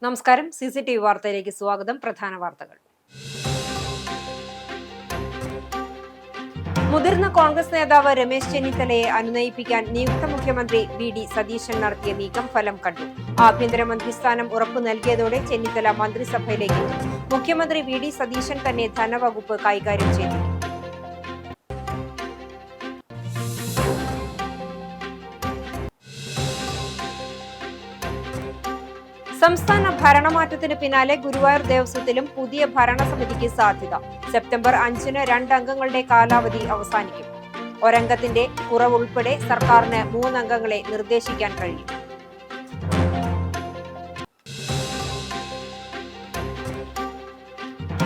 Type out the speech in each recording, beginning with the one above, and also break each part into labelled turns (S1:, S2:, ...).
S1: നമസ്കാരം. CCTV വാർത്തയിലേക്ക് സ്വാഗതം. പ്രധാന വാർത്തകൾ. മുതിർന്ന കോൺഗ്രസ് നേതാവ് രമേശ് ചെന്നിത്തലയെ അനുനയിപ്പിക്കാൻ നിയുക്ത മുഖ്യമന്ത്രി VD സതീശൻ നടത്തിയ നീക്കം ഫലം കണ്ടു. ആഭ്യന്തരമന്ത്രി സ്ഥാനം ഉറപ്പു നൽകിയതോടെ ചെന്നിത്തല മന്ത്രിസഭയിലേക്ക് എത്തും. മുഖ്യമന്ത്രി VD സതീശൻ തന്നെ ധനവകുപ്പ് കൈകാര്യം ചെയ്തു. സംസ്ഥാന ഭരണമാറ്റത്തിന് പിന്നാലെ ഗുരുവായൂർ ദേവസ്വത്തിലും പുതിയ ഭരണസമിതിക്ക് സാധ്യത. സെപ്റ്റംബർ 5-ന് 2 അംഗങ്ങളുടെ കാലാവധി അവസാനിക്കും. ഒരംഗത്തിന്റെ കുറവുൾപ്പെടെ സർക്കാരിന് 3 അംഗങ്ങളെ നിർദ്ദേശിക്കാൻ കഴിയും.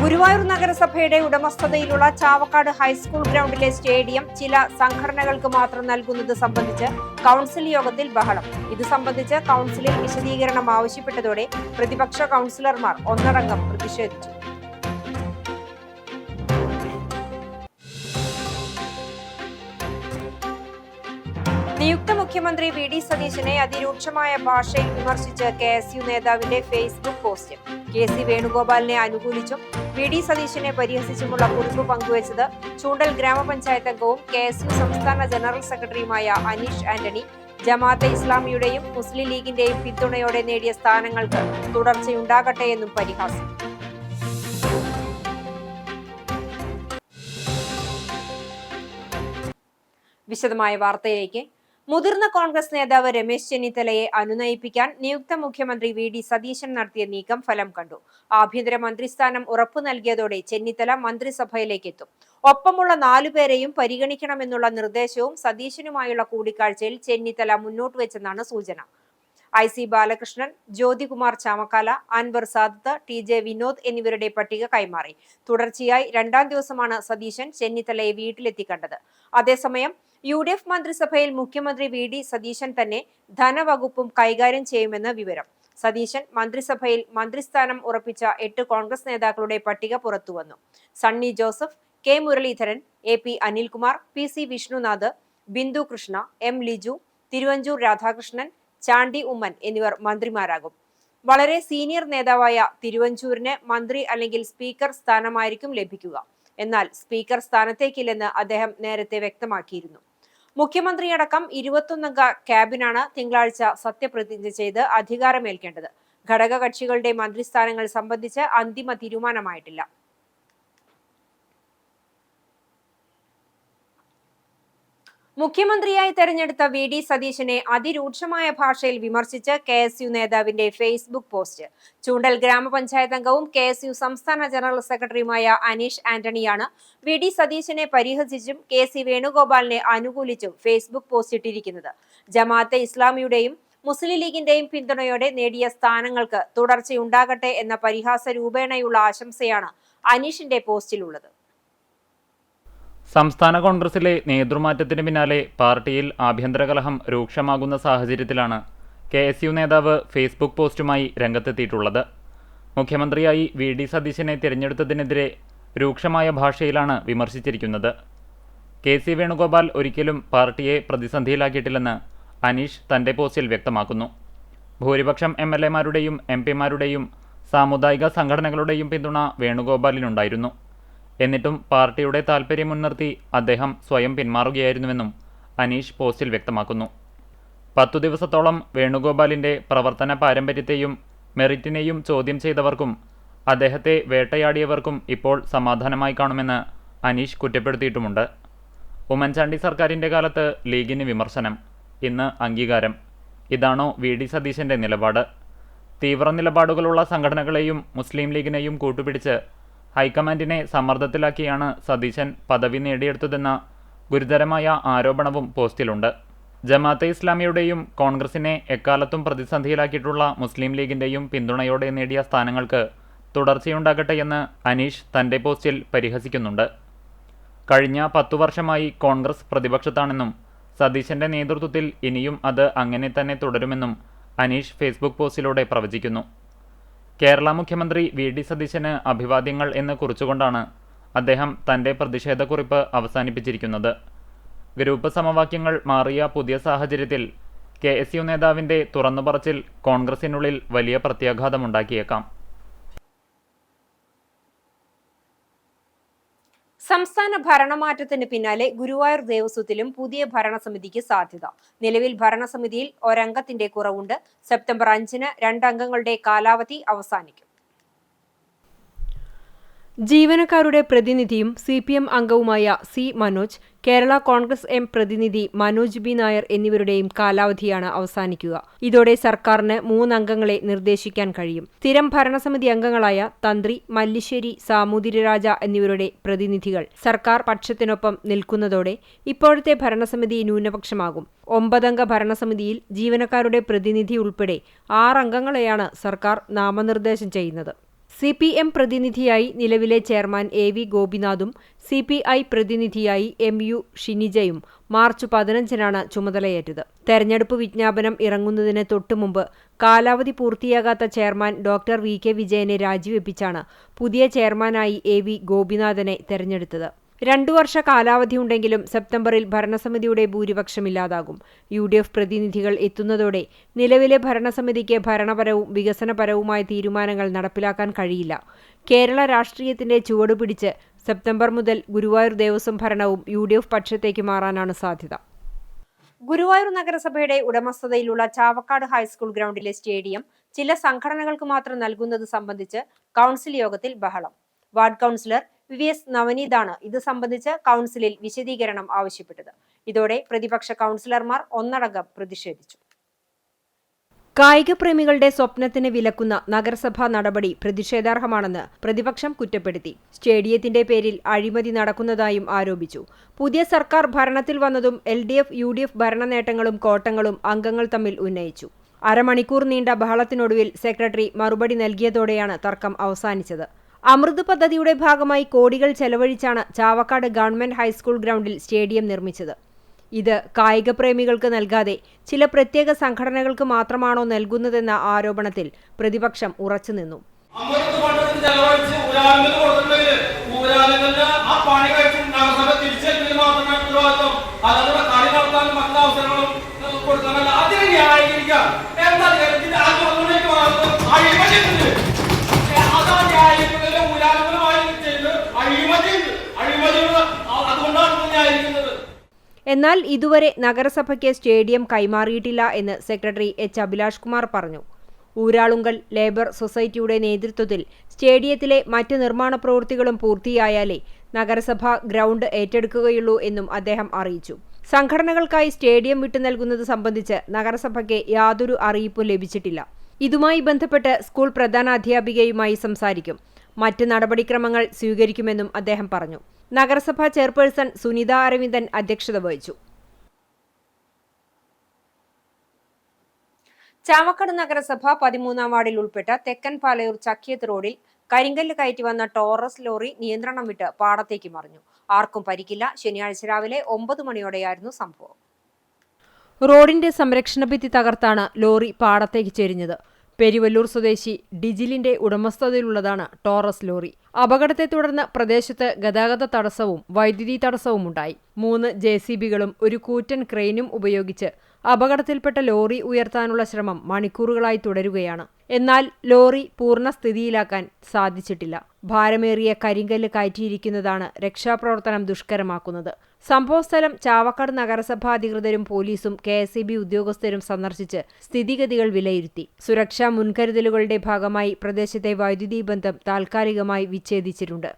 S1: ഗുരുവായൂർ നഗരസഭയുടെ ഉടമസ്ഥതയിലുള്ള ചാവക്കാട് ഹൈസ്കൂൾ ഗ്രൗണ്ടിലെ സ്റ്റേഡിയം ചില സംഘടനകൾക്ക് മാത്രം നൽകുന്നത് സംബന്ധിച്ച് കൗൺസിൽ യോഗത്തിൽ ബഹളം. ഇത് സംബന്ധിച്ച് കൗൺസിലിൽ വിശദീകരണം ആവശ്യപ്പെട്ടതോടെ പ്രതിപക്ഷ കൗൺസിലർമാർ ഒന്നടങ്കം പ്രതിഷേധിച്ചു. നിയുക്ത മുഖ്യമന്ത്രി VD സതീശനെ അതിരൂക്ഷമായ ഭാഷയിൽ വിമർശിച്ച് KSU നേതാവിന്റെ ഫേസ്ബുക്ക് പോസ്റ്റ്. KC വേണുഗോപാലിനെ അനുകൂലിച്ചും VD സതീശനെ പരിഹസിച്ചുമുള്ള കുറിപ്പ് പങ്കുവച്ചത് ചൂണ്ടൽ ഗ്രാമപഞ്ചായത്ത് അംഗവും KSU സംസ്ഥാന ജനറൽ സെക്രട്ടറിയുമായ അനീഷ് ആന്റണി. ജമാഅത്തെ ഇസ്ലാമിയുടെയും മുസ്ലിം ലീഗിന്റെയും പിന്തുണയോടെ നേടിയ സ്ഥാനങ്ങൾക്ക് തുടർച്ചയുണ്ടാകട്ടെ എന്നും പരിഹാസം. വിശദമായ വാർത്തയിലേക്ക്. മുതിർന്ന കോൺഗ്രസ് നേതാവ് രമേശ് ചെന്നിത്തലയെ അനുനയിപ്പിക്കാൻ നിയുക്ത മുഖ്യമന്ത്രി VD സതീശൻ നടത്തിയ നീക്കം ഫലം കണ്ടു. ആഭ്യന്തര മന്ത്രിസ്ഥാനം ഉറപ്പു നൽകിയതോടെ ചെന്നിത്തല മന്ത്രിസഭയിലേക്ക് എത്തും. ഒപ്പമുള്ള 4 പേരെയും പരിഗണിക്കണമെന്നുള്ള നിർദ്ദേശവും സതീശനുമായുള്ള കൂടിക്കാഴ്ചയിൽ ചെന്നിത്തല മുന്നോട്ട് വെച്ചെന്നാണ് സൂചന. IC ബാലകൃഷ്ണൻ, ജ്യോതികുമാർ ചാമക്കാല, അൻവർ സാദത്ത്, TJ വിനോദ് എന്നിവരുടെ പട്ടിക കൈമാറി. തുടർച്ചയായി 2ാം ദിവസമാണ് സതീശൻ ചെന്നിത്തലയെ വീട്ടിലെത്തി കണ്ടത്. അതേസമയം UDF മന്ത്രിസഭയിൽ മുഖ്യമന്ത്രി VD സതീശൻ തന്നെ ധനവകുപ്പും കൈകാര്യം ചെയ്യുമെന്ന് വിവരം. സതീശൻ മന്ത്രിസഭയിൽ മന്ത്രിസ്ഥാനം ഉറപ്പിച്ച 8 കോൺഗ്രസ് നേതാക്കളുടെ പട്ടിക പുറത്തുവന്നു. Sunny Joseph, K Muraleedharan, AP Anilkumar, PC Vishnunath, Bindu Krishna, M Liju, Thiruvanchoor Radhakrishnan, Chandy Oommen എന്നിവർ മന്ത്രിമാരാകും. വളരെ സീനിയർ നേതാവായ തിരുവഞ്ചൂരിന് മന്ത്രി അല്ലെങ്കിൽ സ്പീക്കർ സ്ഥാനമായിരിക്കും ലഭിക്കുക. എന്നാൽ സ്പീക്കർ സ്ഥാനത്തേക്കില്ലെന്ന് അദ്ദേഹം നേരത്തെ വ്യക്തമാക്കിയിരുന്നു. മുഖ്യമന്ത്രിയടക്കം 21 അംഗ ക്യാബിനാണ് തിങ്കളാഴ്ച സത്യപ്രതിജ്ഞ ചെയ്ത് അധികാരമേൽക്കേണ്ടത്. ഘടകകക്ഷികളുടെ മന്ത്രിസ്ഥാനങ്ങൾ സംബന്ധിച്ച് അന്തിമ തീരുമാനമായിട്ടില്ല. മുഖ്യമന്ത്രിയായി തെരഞ്ഞെടുത്ത VD സതീശനെ അതിരൂക്ഷമായ ഭാഷയിൽ വിമർശിച്ച് KSU നേതാവിന്റെ ഫേസ്ബുക്ക് പോസ്റ്റ്. ചൂണ്ടൽ ഗ്രാമപഞ്ചായത്ത് അംഗവും KSU സംസ്ഥാന ജനറൽ സെക്രട്ടറിയുമായ അനീഷ് ആന്റണിയാണ് VD സതീശനെ പരിഹസിച്ചും KC വേണുഗോപാലിനെ അനുകൂലിച്ചും ഫേസ്ബുക്ക് പോസ്റ്റ് ഇട്ടിരിക്കുന്നത്. ജമാഅത്തെ ഇസ്ലാമിയുടെയും മുസ്ലിം ലീഗിന്റെയും പിന്തുണയോടെ നേടിയ സ്ഥാനങ്ങൾക്ക് തുടർച്ചയുണ്ടാകട്ടെ എന്ന പരിഹാസ രൂപേണയുള്ള ആശംസയാണ് അനീഷിന്റെ പോസ്റ്റിലുള്ളത്.
S2: സംസ്ഥാന കോൺഗ്രസിലെ നേതൃമാറ്റത്തിന് പിന്നാലെ പാർട്ടിയിൽ ആഭ്യന്തര കലഹം രൂക്ഷമാകുന്ന സാഹചര്യത്തിലാണ് KSU നേതാവ് ഫേസ്ബുക്ക് പോസ്റ്റുമായി രംഗത്തെത്തിയിട്ടുള്ളത്. മുഖ്യമന്ത്രിയായി VD സതീശനെ തിരഞ്ഞെടുത്തതിനെതിരെ രൂക്ഷമായ ഭാഷയിലാണ് വിമർശിച്ചിരിക്കുന്നത്. KC വേണുഗോപാൽ ഒരിക്കലും പാർട്ടിയെ പ്രതിസന്ധിയിലാക്കിയിട്ടില്ലെന്ന് അനീഷ് തന്റെ പോസ്റ്റിൽ വ്യക്തമാക്കുന്നു. ഭൂരിപക്ഷം MLA-മാരുടെയും MP-മാരുടെയും സാമുദായിക സംഘടനകളുടെയും പിന്തുണ വേണുഗോപാലിനുണ്ടായിരുന്നു. എന്നിട്ടും പാർട്ടിയുടെ താൽപര്യം മുൻനിർത്തി അദ്ദേഹം സ്വയം പിന്മാറുകയായിരുന്നുവെന്നും അനീഷ് പോസ്റ്റിൽ വ്യക്തമാക്കുന്നു. 10 ദിവസത്തോളം വേണുഗോപാലിന്റെ പ്രവർത്തന പാരമ്പര്യത്തെയും മെറിറ്റിനെയും ചോദ്യം ചെയ്തവർക്കും അദ്ദേഹത്തെ വേട്ടയാടിയവർക്കും ഇപ്പോൾ സമാധാനമായി കാണുമെന്ന് അനീഷ് കുറ്റപ്പെടുത്തിയിട്ടുമുണ്ട്. ഉമ്മൻചാണ്ടി സർക്കാരിന്റെ കാലത്ത് ലീഗിന് വിമർശനം, ഇന്ന് അംഗീകാരം. ഇതാണോ VD സതീശന്റെ നിലപാട്? തീവ്ര നിലപാടുകളുള്ള സംഘടനകളെയും മുസ്ലിം ലീഗിനെയും കൂട്ടുപിടിച്ച് ഹൈക്കമാൻഡിനെ സമ്മർദ്ദത്തിലാക്കിയാണ് സതീശൻ പദവി നേടിയെടുത്തതെന്ന ഗുരുതരമായ ആരോപണവും പോസ്റ്റിലുണ്ട്. ജമാഅത്തെ ഇസ്ലാമിയുടെയും കോൺഗ്രസിനെ എക്കാലത്തും പ്രതിസന്ധിയിലാക്കിയിട്ടുള്ള മുസ്ലിം ലീഗിന്റെയും പിന്തുണയോടെ നേടിയ സ്ഥാനങ്ങൾക്ക് തുടർച്ചയുണ്ടാകട്ടെയെന്ന് അനീഷ് തന്റെ പോസ്റ്റിൽ പരിഹസിക്കുന്നുണ്ട്. കഴിഞ്ഞ 10 വർഷമായി കോൺഗ്രസ് പ്രതിപക്ഷത്താണെന്നും സതീശന്റെ നേതൃത്വത്തിൽ ഇനിയും അത് അങ്ങനെ തന്നെ തുടരുമെന്നും അനീഷ് ഫേസ്ബുക്ക് പോസ്റ്റിലൂടെ പ്രവചിക്കുന്നു. കേരള മുഖ്യമന്ത്രി VD സതീശന് അഭിവാദ്യങ്ങൾ എന്ന് കുറിച്ചുകൊണ്ടാണ് അദ്ദേഹം തന്റെ പ്രതിഷേധക്കുറിപ്പ് അവസാനിപ്പിച്ചിരിക്കുന്നത്. ഗ്രൂപ്പ് സമവാക്യങ്ങൾ മാറിയ പുതിയ സാഹചര്യത്തിൽ KSU നേതാവിന്റെ തുറന്നുപറച്ചിൽ കോൺഗ്രസിനുള്ളിൽ വലിയ പ്രത്യാഘാതമുണ്ടാക്കിയേക്കാം.
S1: സംസ്ഥാന ഭരണമാറ്റത്തിന് പിന്നാലെ ഗുരുവായൂർ ദേവസ്വത്തിലും പുതിയ ഭരണസമിതിക്ക് സാധ്യത. നിലവിൽ ഭരണസമിതിയിൽ ഒരംഗത്തിന്റെ കുറവുണ്ട്. സെപ്റ്റംബർ 5-ന് 2 അംഗങ്ങളുടെ കാലാവധി അവസാനിക്കും. ജീവനക്കാരുടെ പ്രതിനിധിയും CPM അംഗവുമായ C. മനോജ്, കേരള കോൺഗ്രസ് എം പ്രതിനിധി മനോജ് ബി. നായർ എന്നിവരുടെയും കാലാവധിയാണ് അവസാനിക്കുക. ഇതോടെ സർക്കാരിന് 3 അംഗങ്ങളെ നിർദ്ദേശിക്കാൻ കഴിയും. സ്ഥിരം ഭരണസമിതി അംഗങ്ങളായ തന്ത്രി മല്ലിശ്ശേരി സാമൂതിരിരാജ എന്നിവരുടെ പ്രതിനിധികൾ സർക്കാർ പക്ഷത്തിനൊപ്പം നിൽക്കുന്നതോടെ ഇപ്പോഴത്തെ ഭരണസമിതി ന്യൂനപക്ഷമാകും. 9 അംഗ ഭരണസമിതിയിൽ ജീവനക്കാരുടെ പ്രതിനിധി ഉൾപ്പെടെ 6 അംഗങ്ങളെയാണ് സർക്കാർ നാമനിർദ്ദേശം ചെയ്യുന്നത്. CPM പ്രതിനിധിയായി നിലവിലെ ചെയർമാൻ AV ഗോപിനാഥും CPI പ്രതിനിധിയായി MU ഷിനിജയും മാർച്ച് 15-നാണ് ചുമതലയേറ്റത്. തെരഞ്ഞെടുപ്പ് വിജ്ഞാപനം ഇറങ്ങുന്നതിന് തൊട്ടുമുമ്പ് കാലാവധി പൂർത്തിയാകാത്ത ചെയർമാൻ ഡോക്ടർ VK വിജയനെ രാജിവെപ്പിച്ചാണ് പുതിയ ചെയർമാനായി AV ഗോപിനാഥനെ തെരഞ്ഞെടുത്തത്. 2 വർഷ കാലാവധിയുണ്ടെങ്കിലും സെപ്റ്റംബറിൽ ഭരണസമിതിയുടെ ഭൂരിപക്ഷമില്ലാതാകും. UDF പ്രതിനിധികൾ എത്തുന്നതോടെ നിലവിലെ ഭരണസമിതിക്ക് ഭരണപരവും വികസനപരവുമായ തീരുമാനങ്ങൾ നടപ്പിലാക്കാൻ കഴിയില്ല. കേരള രാഷ്ട്രീയത്തിന്റെ ചുവടുപിടിച്ച് സെപ്റ്റംബർ മുതൽ ഗുരുവായൂർ ദേവസ്വം ഭരണവും UDF പക്ഷത്തേക്ക് മാറാനാണ് സാധ്യത. ഗുരുവായൂർ നഗരസഭയുടെ ഉടമസ്ഥതയിലുള്ള ചാവക്കാട് ഹൈസ്കൂൾ ഗ്രൗണ്ടിലെ സ്റ്റേഡിയം ചില സംഘടനകൾക്ക് മാത്രം നൽകുന്നത് സംബന്ധിച്ച് കൗൺസിൽ യോഗത്തിൽ ബഹളം. വാർഡ് കൗൺസിലർ VS നവനീതാണ് ഇത് സംബന്ധിച്ച് കൗൺസിലിൽ വിശദീകരണം ആവശ്യപ്പെട്ടത്. ഇതോടെ പ്രതിപക്ഷ കൗൺസിലർമാർ ഒന്നടങ്കം പ്രതിഷേധിച്ചു. കായിക പ്രേമികളുടെ സ്വപ്നത്തിന് വിലക്കുന്ന നഗരസഭാ നടപടി പ്രതിഷേധാർഹമാണെന്ന് പ്രതിപക്ഷം കുറ്റപ്പെടുത്തി. സ്റ്റേഡിയത്തിന്റെ പേരിൽ അഴിമതി നടക്കുന്നതായും ആരോപിച്ചു. പുതിയ സർക്കാർ ഭരണത്തിൽ വന്നതും LDF UDF ഭരണ നേട്ടങ്ങളും കോട്ടങ്ങളും അംഗങ്ങൾ തമ്മിൽ ഉന്നയിച്ചു. അരമണിക്കൂർ നീണ്ട ബഹളത്തിനൊടുവിൽ സെക്രട്ടറി മറുപടി നൽകിയതോടെയാണ് തർക്കം അവസാനിച്ചത്. അമൃത് പദ്ധതിയുടെ ഭാഗമായി കോടികൾ ചെലവഴിച്ചാണ് ചാവക്കാട് ഗവൺമെന്റ് ഹൈസ്കൂൾ ഗ്രൗണ്ടിൽ സ്റ്റേഡിയം നിർമ്മിച്ചത്. ഇത് കായിക പ്രേമികൾക്ക് നൽകാതെ ചില പ്രത്യേക സംഘടനകൾക്ക് മാത്രമാണോ നൽകുന്നതെന്ന ആരോപണത്തിൽ പ്രതിപക്ഷം ഉറച്ചുനിന്നു. എന്നാൽ ഇതുവരെ നഗരസഭയ്ക്ക് സ്റ്റേഡിയം കൈമാറിയിട്ടില്ല എന്ന് സെക്രട്ടറി H. അഭിലാഷ് കുമാർ പറഞ്ഞു. ഊരാളുങ്കൽ ലേബർ സൊസൈറ്റിയുടെ നേതൃത്വത്തിൽ സ്റ്റേഡിയത്തിലെ മറ്റ് നിർമ്മാണ പ്രവൃത്തികളും പൂർത്തിയായാലേ നഗരസഭ ഗ്രൗണ്ട് ഏറ്റെടുക്കുകയുള്ളൂ എന്നും അദ്ദേഹം അറിയിച്ചു. സംഘടനകൾക്കായി സ്റ്റേഡിയം വിട്ടു നൽകുന്നത് സംബന്ധിച്ച് നഗരസഭയ്ക്ക് യാതൊരു അറിയിപ്പും ലഭിച്ചിട്ടില്ല. ഇതുമായി ബന്ധപ്പെട്ട് സ്കൂൾ പ്രധാനാധ്യാപികയുമായി സംസാരിക്കും. മറ്റ് നടപടിക്രമങ്ങൾ സ്വീകരിക്കുമെന്നും അദ്ദേഹം പറഞ്ഞു. നഗരസഭാ ചെയർപേഴ്സൺ സുനിത അരവിന്ദൻ അധ്യക്ഷത വഹിച്ചു. ചാവക്കാട് നഗരസഭ 13-ാം വാർഡിൽ ഉൾപ്പെട്ട തെക്കൻ പാലയൂർ ചക്കിയത്ത് റോഡിൽ കരിങ്കല്ല് കയറ്റി വന്ന ടോറസ് ലോറി നിയന്ത്രണം വിട്ട് പാടത്തേക്ക് മറിഞ്ഞു. ആർക്കും പരിക്കില്ല. ശനിയാഴ്ച രാവിലെ 9 മണിയോടെയായിരുന്നു സംഭവം. റോഡിന്റെ സംരക്ഷണ ഭിത്തി തകർത്താണ് ലോറി പാടത്തേക്ക് ചെരിഞ്ഞത്. പെരുവല്ലൂർ സ്വദേശി ഡിജിലിന്റെ ഉടമസ്ഥതയിലുള്ളതാണ് ടോറസ് ലോറി. അപകടത്തെ തുടർന്ന് പ്രദേശത്ത് ഗതാഗത തടസ്സവും വൈദ്യുതി തടസ്സവുമുണ്ടായി. 3 JCBകളും ഒരു കൂറ്റൻ ക്രെയിനും ഉപയോഗിച്ച് അപകടത്തിൽപ്പെട്ട ലോറി ഉയർത്താനുള്ള ശ്രമം മണിക്കൂറുകളായി തുടരുകയാണ്. എന്നാൽ ലോറി പൂർണ്ണസ്ഥിതിയിലാക്കാൻ സാധിച്ചിട്ടില്ല. ഭാരമേറിയ കരിങ്കല്ല് കയറ്റിയിരിക്കുന്നതാണ് രക്ഷാപ്രവർത്തനം ദുഷ്കരമാക്കുന്നത്. സംഭവസ്ഥലം ചാവക്കാട് നഗരസഭാ അധികൃതരും പോലീസും KSEB ഉദ്യോഗസ്ഥരും സന്ദർശിച്ച് സ്ഥിതിഗതികൾ വിലയിരുത്തി. സുരക്ഷാ മുൻകരുതലുകളുടെ ഭാഗമായി പ്രദേശത്തെ വൈദ്യുതി ബന്ധം താൽക്കാലികമായി വിച്ഛേദിച്ചിട്ടുണ്ട്.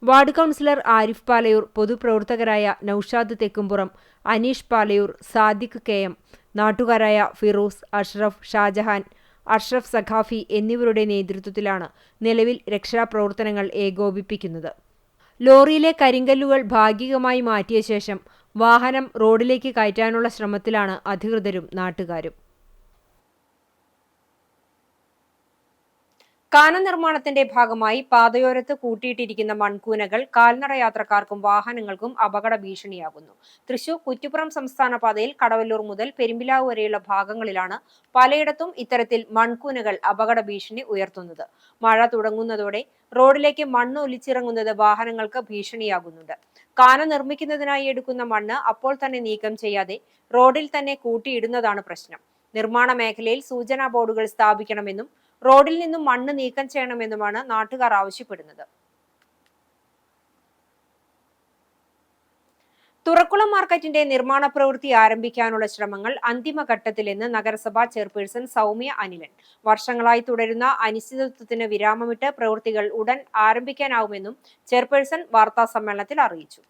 S1: വാർഡ് കൗൺസിലർ ആരിഫ് പാലയൂർ, പൊതുപ്രവർത്തകരായ നൌഷാദ് തെക്കുംപുറം, അനീഷ് പാലയൂർ, സാദിഖ് KM, നാട്ടുകാരായ ഫിറോസ്, അഷ്റഫ്, ഷാജഹാൻ, അഷ്റഫ് സഖാഫി എന്നിവരുടെ നേതൃത്വത്തിലാണ് നിലവിൽ രക്ഷാപ്രവർത്തനങ്ങൾ ഏകോപിപ്പിക്കുന്നത്. ലോറിയിലെ കരിങ്കല്ലുകൾ ഭാഗികമായി മാറ്റിയ ശേഷം വാഹനം റോഡിലേക്ക് കയറ്റാനുള്ള ശ്രമത്തിലാണ് അധികൃതരും നാട്ടുകാരും. കാന നിർമ്മാണത്തിന്റെ ഭാഗമായി പാതയോരത്ത് കൂട്ടിയിട്ടിരിക്കുന്ന മൺകൂനകൾ കാൽനട യാത്രക്കാർക്കും വാഹനങ്ങൾക്കും അപകട ഭീഷണിയാകുന്നു. തൃശൂർ കുറ്റിപ്പുറം സംസ്ഥാന പാതയിൽ കടവല്ലൂർ മുതൽ പെരുമ്പിലാവ് വരെയുള്ള ഭാഗങ്ങളിലാണ് പലയിടത്തും ഇത്തരത്തിൽ മൺകൂനകൾ അപകട ഭീഷണി ഉയർത്തുന്നത്. മഴ തുടങ്ങുന്നതോടെ റോഡിലേക്ക് മണ്ണ് ഒലിച്ചിറങ്ങുന്നത് വാഹനങ്ങൾക്ക് ഭീഷണിയാകുന്നുണ്ട്. കാന നിർമ്മിക്കുന്നതിനായി എടുക്കുന്ന മണ്ണ് അപ്പോൾ തന്നെ നീക്കം ചെയ്യാതെ റോഡിൽ തന്നെ കൂട്ടിയിടുന്നതാണ് പ്രശ്നം. നിർമ്മാണ മേഖലയിൽ സൂചനാ ബോർഡുകൾ സ്ഥാപിക്കണമെന്നും റോഡിൽ നിന്നും മണ്ണ് നീക്കം ചെയ്യണമെന്നുമാണ് നാട്ടുകാർ ആവശ്യപ്പെടുന്നത്. തുറക്കുളം മാർക്കറ്റിന്റെ നിർമ്മാണ പ്രവൃത്തി ആരംഭിക്കാനുള്ള ശ്രമങ്ങൾ അന്തിമഘട്ടത്തിലെന്ന് നഗരസഭാ ചെയർപേഴ്സൺ സൗമ്യ അനിലൻ. വർഷങ്ങളായി തുടരുന്ന അനിശ്ചിതത്വത്തിന് വിരാമമിട്ട് പ്രവൃത്തികൾ ഉടൻ ആരംഭിക്കാനാവുമെന്നും ചെയർപേഴ്സൺ വാർത്താസമ്മേളനത്തിൽ അറിയിച്ചു.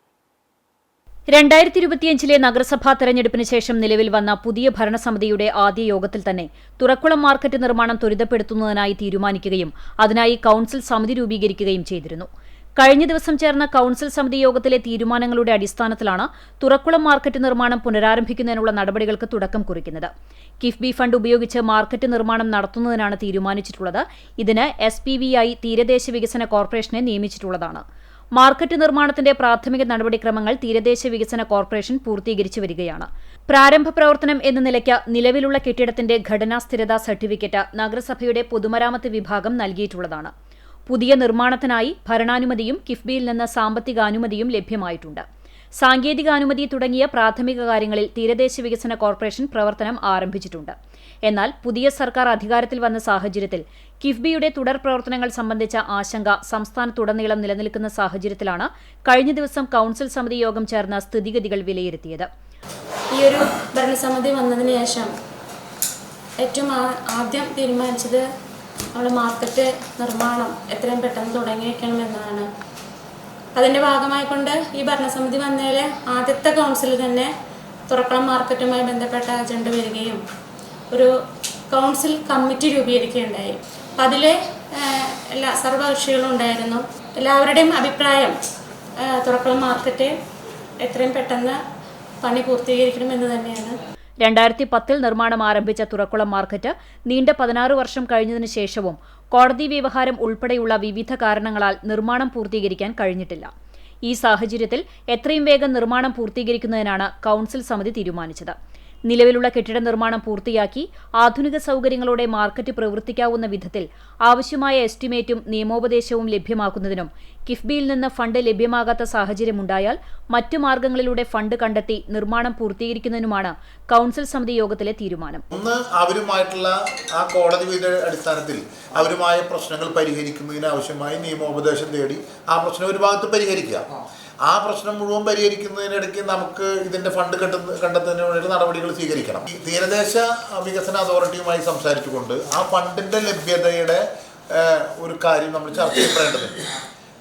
S3: 2025 നഗരസഭാ തെരഞ്ഞെടുപ്പിന് ശേഷം നിലവിൽ വന്ന പുതിയ ഭരണസമിതിയുടെ ആദ്യ യോഗത്തിൽ തന്നെ തുറക്കുളം മാർക്കറ്റ് നിർമ്മാണം ത്വരിതപ്പെടുത്തുന്നതിനായി തീരുമാനിക്കുകയും അതിനായി കൌൺസിൽ സമിതി രൂപീകരിക്കുകയും ചെയ്തിരുന്നു. കഴിഞ്ഞ ദിവസം ചേർന്ന കൌൺസിൽ സമിതി യോഗത്തിലെ തീരുമാനങ്ങളുടെ അടിസ്ഥാനത്തിലാണ് തുറക്കുളം മാർക്കറ്റ് നിർമ്മാണം പുനരാരംഭിക്കുന്നതിനുള്ള നടപടികൾക്ക് തുടക്കം കുറിക്കുന്നത്. കിഫ്ബി ഫണ്ട് ഉപയോഗിച്ച് മാർക്കറ്റ് നിർമ്മാണം നടത്തുന്നതിനാണ് തീരുമാനിച്ചിട്ടുള്ളത്. ഇതിന് SPVI തീരദേശ വികസന കോർപ്പറേഷനെ നിയമിച്ചിട്ടുള്ളതാണ്. മാർക്കറ്റ് നിർമ്മാണത്തിന്റെ പ്രാഥമിക നടപടിക്രമങ്ങൾ തീരദേശ വികസന കോർപ്പറേഷൻ പൂർത്തീകരിച്ചു വരികയാണ്. പ്രാരംഭ പ്രവർത്തനം എന്ന നിലയ്ക്ക് നിലവിലുള്ള കെട്ടിടത്തിന്റെ ഘടനാ സ്ഥിരതാ സർട്ടിഫിക്കറ്റ് നഗരസഭയുടെ പൊതുമരാമത്ത് വിഭാഗം നൽകിയിട്ടുള്ളതാണ്. പുതിയ നിർമ്മാണത്തിനായി ഭരണാനുമതിയും കിഫ്ബിയിൽ നിന്ന് സാമ്പത്തികാനുമതിയും ലഭ്യമായിട്ടുണ്ട്. സാങ്കേതികാനുമതി തുടങ്ങിയ പ്രാഥമിക കാര്യങ്ങളിൽ തീരദേശ വികസന കോർപ്പറേഷൻ പ്രവർത്തനം ആരംഭിച്ചിട്ടുണ്ട്. എന്നാൽ പുതിയ സർക്കാർ അധികാരത്തിൽ വന്ന സാഹചര്യത്തിൽ കിഫ്ബിയുടെ തുടർ പ്രവർത്തനങ്ങൾ സംബന്ധിച്ച ആശങ്ക സംസ്ഥാനത്തുടനീളം നിലനിൽക്കുന്ന സാഹചര്യത്തിലാണ് കഴിഞ്ഞ ദിവസം കൌൺസിൽ സമിതി യോഗം ചേർന്ന സ്ഥിതിഗതികൾ വിലയിരുത്തിയത്.
S4: ഈ ഒരു ഭരണസമിതി വന്നതിന് ശേഷം ഏറ്റവും ആദ്യം തീരുമാനിച്ചത് നമ്മൾ മാർക്കറ്റ് നിർമ്മാണം എത്രയും പെട്ടെന്ന് തുടങ്ങി വയ്ക്കണമെന്നാണ്. അതിൻ്റെ ഭാഗമായിക്കൊണ്ട് ഈ ഭരണസമിതി വന്നതിൽ ആദ്യത്തെ കൗൺസിൽ തന്നെ തുറക്കുളം മാർക്കറ്റുമായി ബന്ധപ്പെട്ട അജണ്ട വരികയും ഒരു കൗൺസിൽ കമ്മിറ്റി രൂപീകരിക്കുകയുണ്ടായി. അപ്പം അതിൽ എല്ലാ സർവകക്ഷികളും ഉണ്ടായിരുന്നു. എല്ലാവരുടെയും അഭിപ്രായം തുറക്കുളം മാർക്കറ്റ് എത്രയും പെട്ടെന്ന് പണി പൂർത്തീകരിക്കണമെന്ന് തന്നെയാണ്.
S3: 2010 നിർമ്മാണം ആരംഭിച്ച തുറക്കുളം മാർക്കറ്റ് നീണ്ട 16 വർഷം കഴിഞ്ഞതിനു ശേഷവും കോടതി വ്യവഹാരം ഉൾപ്പെടെയുള്ള വിവിധ കാരണങ്ങളാൽ നിർമ്മാണം പൂർത്തീകരിക്കാൻ കഴിഞ്ഞിട്ടില്ല. ഈ സാഹചര്യത്തിൽ എത്രയും വേഗം നിർമ്മാണം പൂർത്തീകരിക്കുന്നതിനാണ് കൌൺസിൽ സമിതി തീരുമാനിച്ചത്. നിലവിലുള്ള കെട്ടിട നിർമ്മാണം പൂർത്തിയാക്കി ആധുനിക സൗകര്യങ്ങളോടെ മാർക്കറ്റ് പ്രവർത്തിക്കാവുന്ന വിധത്തിൽ ആവശ്യമായ എസ്റ്റിമേറ്റും നിയമോപദേശവും ലഭ്യമാക്കുന്നതിനും കിഫ്ബിയിൽ നിന്ന് ഫണ്ട് ലഭ്യമാകാത്ത സാഹചര്യമുണ്ടായാൽ മറ്റു മാർഗങ്ങളിലൂടെ ഫണ്ട് കണ്ടെത്തി നിർമ്മാണം പൂർത്തീകരിക്കുന്നതിനുമാണ് കൌൺസിൽ സമിതി യോഗത്തിലെ തീരുമാനം.
S5: അവരുമായിട്ടുള്ള ആ കോടതി വിധിയുടെ അടിസ്ഥാനത്തിൽ അവരുമായ പ്രശ്നങ്ങൾ പരിഹരിക്കുന്നതിന് ആവശ്യമായി നിയമോപദേശം തേടി ആ പ്രശ്നം ഒരു ഭാഗത്ത് പരിഹരിക്കുക. ആ പ്രശ്നം മുഴുവൻ പരിഹരിക്കുന്നതിനിടയ്ക്ക് നമുക്ക് ഇതിന്റെ ഫണ്ട് കണ്ടെത്തുന്നതിന് വേണ്ടി നടപടികൾ സ്വീകരിക്കണം. ഈ തീരദേശ വികസന അതോറിറ്റിയുമായി സംസാരിച്ചുകൊണ്ട് ആ ഫണ്ടിന്റെ ലഭ്യതയുടെ ഒരു കാര്യം നമ്മൾ ചർച്ച ചെയ്യപ്പെടേണ്ടതുണ്ട്.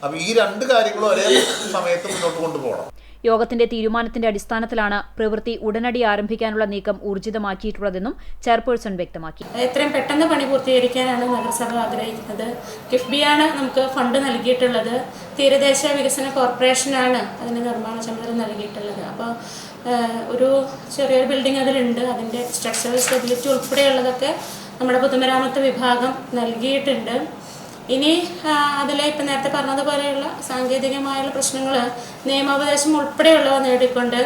S5: അപ്പോൾ ഈ രണ്ട് കാര്യങ്ങളും ഒരേ സമയത്ത് മുന്നോട്ട് കൊണ്ടുപോകണം.
S3: യോഗത്തിന്റെ തീരുമാനത്തിന്റെ അടിസ്ഥാനത്തിലാണ് പ്രവൃത്തി ഉടനടി ആരംഭിക്കാനുള്ള നീക്കം ഊർജിതമാക്കിയിട്ടുള്ളതെന്നും ചെയർപേഴ്സൺ വ്യക്തമാക്കി.
S4: എത്രയും പെട്ടെന്ന് പണി പൂർത്തീകരിക്കാനാണ് നഗരസഭ ആഗ്രഹിക്കുന്നത്. കിഫ്ബിയാണ് നമുക്ക് ഫണ്ട് നൽകിയിട്ടുള്ളത്. തീരദേശ വികസന കോർപ്പറേഷനാണ് അതിന് നിർമ്മാണ ചുമതല നൽകിയിട്ടുള്ളത്. അപ്പോൾ ഒരു ചെറിയൊരു ബിൽഡിംഗ് അതിലുണ്ട്. അതിൻ്റെ സ്ട്രക്ചറൽ സ്റ്റെബിലിറ്റി ഉൾപ്പെടെയുള്ളതൊക്കെ നമ്മുടെ പൊതുമരാമത്ത് വിഭാഗം നൽകിയിട്ടുണ്ട്. ഇനി അതിലെ ഇപ്പം നേരത്തെ പറഞ്ഞതുപോലെയുള്ള സാങ്കേതികമായുള്ള പ്രശ്നങ്ങൾ നിയമോപദേശം ഉൾപ്പെടെയുള്ളവ നേടിക്കൊണ്ട്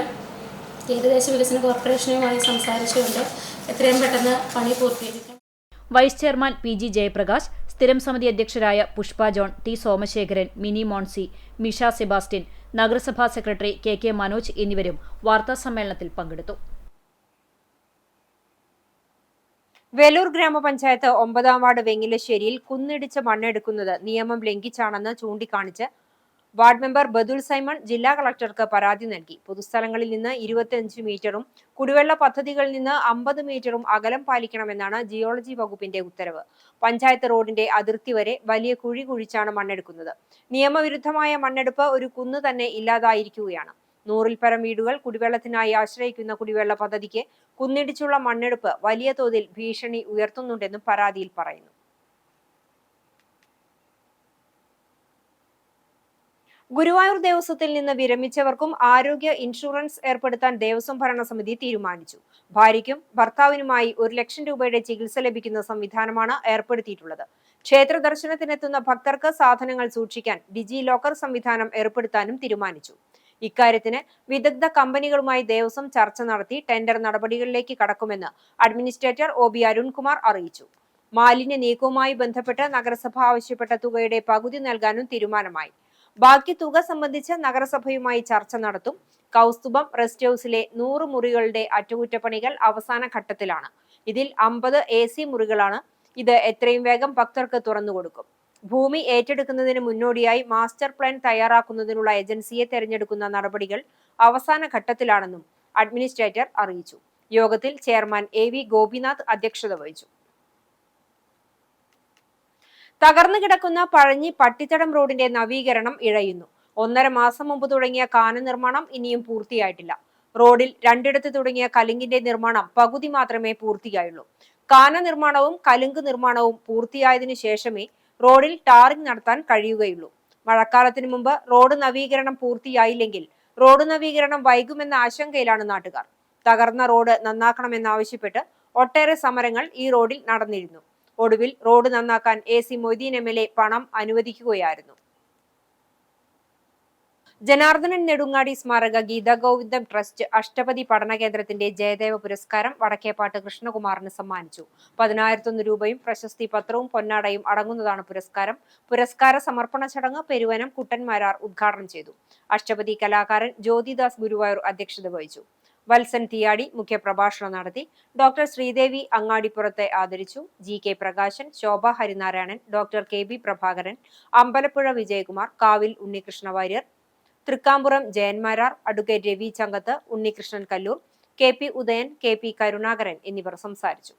S4: തീരദേശ വികസന കോർപ്പറേഷനുമായി സംസാരിച്ചുകൊണ്ട് എത്രയും പെട്ടെന്ന് പണി പൂർത്തീകരിക്കും.
S3: വൈസ് ചെയർമാൻ PG ജയപ്രകാശ്, സ്ഥിരം സമിതി അധ്യക്ഷരായ Pushpa John, T Somasekharan, Mini Moncy, Misha Sebastian, നഗരസഭാ സെക്രട്ടറി KK മനോജ് എന്നിവരും വാർത്താസമ്മേളനത്തിൽ പങ്കെടുത്തു.
S1: വേലൂർ ഗ്രാമപഞ്ചായത്ത് 9-ാം വാർഡ് വെങ്ങിലശ്ശേരിയിൽ കുന്നിടിച്ച് മണ്ണെടുക്കുന്നത് നിയമം ലംഘിച്ചാണെന്ന് ചൂണ്ടിക്കാണിച്ച് വാർഡ് മെമ്പർ ബദുൽ സൈമൺ ജില്ലാ കളക്ടർക്ക് പരാതി നൽകി. പൊതുസ്ഥലങ്ങളിൽ നിന്ന് 25 മീറ്ററും കുടിവെള്ള പദ്ധതികളിൽ നിന്ന് 50 മീറ്ററും അകലം പാലിക്കണമെന്നാണ് ജിയോളജി വകുപ്പിന്റെ ഉത്തരവ്. പഞ്ചായത്ത് റോഡിന്റെ അതിർത്തി വരെ വലിയ കുഴി കുഴിച്ചാണ് മണ്ണെടുക്കുന്നത്. നിയമവിരുദ്ധമായ മണ്ണെടുപ്പ് ഒരു കുന്ന് തന്നെ ഇല്ലാതായിരിക്കുകയാണ്. 100-ൽ പരം വീടുകൾ കുടിവെള്ളത്തിനായി ആശ്രയിക്കുന്ന കുടിവെള്ള പദ്ധതിക്ക് കുന്നിടിച്ചുള്ള മണ്ണെടുപ്പ് വലിയ തോതിൽ ഭീഷണി ഉയർത്തുന്നുണ്ടെന്നും പരാതിയിൽ പറയുന്നു. ഗുരുവായൂർ ദേവസ്വത്തിൽ നിന്ന് വിരമിച്ചവർക്കും ആരോഗ്യ ഇൻഷുറൻസ് ഏർപ്പെടുത്താൻ ദേവസ്വം ഭരണസമിതി തീരുമാനിച്ചു. ഭാര്യയ്ക്കും ഭർത്താവിനുമായി 1 ലക്ഷം രൂപയുടെ ചികിത്സ ലഭിക്കുന്ന സംവിധാനമാണ് ഏർപ്പെടുത്തിയിട്ടുള്ളത്. ക്ഷേത്ര ദർശനത്തിനെത്തുന്ന ഭക്തർക്ക് സാധനങ്ങൾ സൂക്ഷിക്കാൻ ഡിജി ലോക്കർ സംവിധാനം ഏർപ്പെടുത്താനും തീരുമാനിച്ചു. ഇക്കാര്യത്തിന് വിദഗ്ധ കമ്പനികളുമായി ദേവസ്വം ചർച്ച നടത്തി ടെൻഡർ നടപടികളിലേക്ക് കടക്കുമെന്ന് അഡ്മിനിസ്ട്രേറ്റർ OB അരുൺകുമാർ അറിയിച്ചു. മാലിന്യ നീക്കവുമായി ബന്ധപ്പെട്ട് നഗരസഭ ആവശ്യപ്പെട്ട തുകയുടെ പകുതി നൽകാനും തീരുമാനമായി. ബാക്കി തുക സംബന്ധിച്ച് നഗരസഭയുമായി ചർച്ച നടത്തും. കൗസ്തുഭം റെസ്റ്റ് ഹൌസിലെ 100 മുറികളുടെ അറ്റകുറ്റപ്പണികൾ അവസാന ഘട്ടത്തിലാണ്. ഇതിൽ 50 AC മുറികളാണ്. ഇത് എത്രയും വേഗം ഭക്തർക്ക് തുറന്നുകൊടുക്കും. ഭൂമി ഏറ്റെടുക്കുന്നതിന് മുന്നോടിയായി മാസ്റ്റർ പ്ലാൻ തയ്യാറാക്കുന്നതിനുള്ള ഏജൻസിയെ തെരഞ്ഞെടുക്കുന്ന നടപടികൾ അവസാന ഘട്ടത്തിലാണെന്നും അഡ്മിനിസ്ട്രേറ്റർ അറിയിച്ചു. യോഗത്തിൽ ചെയർമാൻ AV ഗോപിനാഥ് അധ്യക്ഷത വഹിച്ചു. തകർന്നു കിടക്കുന്ന പഴഞ്ഞി പട്ടിത്തടം റോഡിന്റെ നവീകരണം ഇഴയുന്നു. 1.5 മാസം മുമ്പ് തുടങ്ങിയ കാന നിർമ്മാണം ഇനിയും പൂർത്തിയായിട്ടില്ല. റോഡിൽ 2 തുടങ്ങിയ കലുങ്കിന്റെ നിർമ്മാണം പകുതി മാത്രമേ പൂർത്തിയായുള്ളൂ. കാന നിർമ്മാണവും കലുങ്ക് നിർമ്മാണവും പൂർത്തിയായതിനു ശേഷമേ റോഡിൽ ടാറിംഗ് നടത്താൻ കഴിയുകയുള്ളൂ. മഴക്കാലത്തിനു മുമ്പ് റോഡ് നവീകരണം പൂർത്തിയായില്ലെങ്കിൽ റോഡ് നവീകരണം വൈകുമെന്ന ആശങ്കയിലാണ് നാട്ടുകാർ. തകർന്ന റോഡ് നന്നാക്കണമെന്നാവശ്യപ്പെട്ട് ഒട്ടേറെ സമരങ്ങൾ ഈ റോഡിൽ നടന്നിരുന്നു. ഒടുവിൽ റോഡ് നന്നാക്കാൻ AC മൊയ്തീൻ MLA പണം അനുവദിക്കുകയായിരുന്നു. ജനാർദ്ദനൻ നെടുങ്ങാടി സ്മാരക ഗീതാഗോവിന്ദം ട്രസ്റ്റ് അഷ്ടപതി പഠന കേന്ദ്രത്തിന്റെ ജയദേവ പുരസ്കാരം വടക്കേപ്പാട്ട് കൃഷ്ണകുമാറിന് സമ്മാനിച്ചു. 10,001 രൂപയും പ്രശസ്തി പത്രവും പൊന്നാടയും അടങ്ങുന്നതാണ് പുരസ്കാരം. പുരസ്കാര സമർപ്പണ ചടങ്ങ് പെരുവനം കുട്ടന്മാരാർ ഉദ്ഘാടനം ചെയ്തു. അഷ്ടപതി കലാകാരൻ ജ്യോതിദാസ് ഗുരുവായൂർ അധ്യക്ഷത വഹിച്ചു. വത്സൻ തിയാടി മുഖ്യപ്രഭാഷണം നടത്തി. ഡോക്ടർ ശ്രീദേവി അങ്ങാടിപ്പുറത്തെ ആദരിച്ചു. GK Prakashan, Shobha Harinarayanan, doctor KB Prabhakaran, Ambalappuzha Vijayakumar, Kavil Unnikrishna Warrier, Thrikkampuram Jayanmarar, advocate Ravi Changath, Unnikrishnan Kallur, KP Udayan, KP Karunakaran എന്നിവർ സംസാരിച്ചു.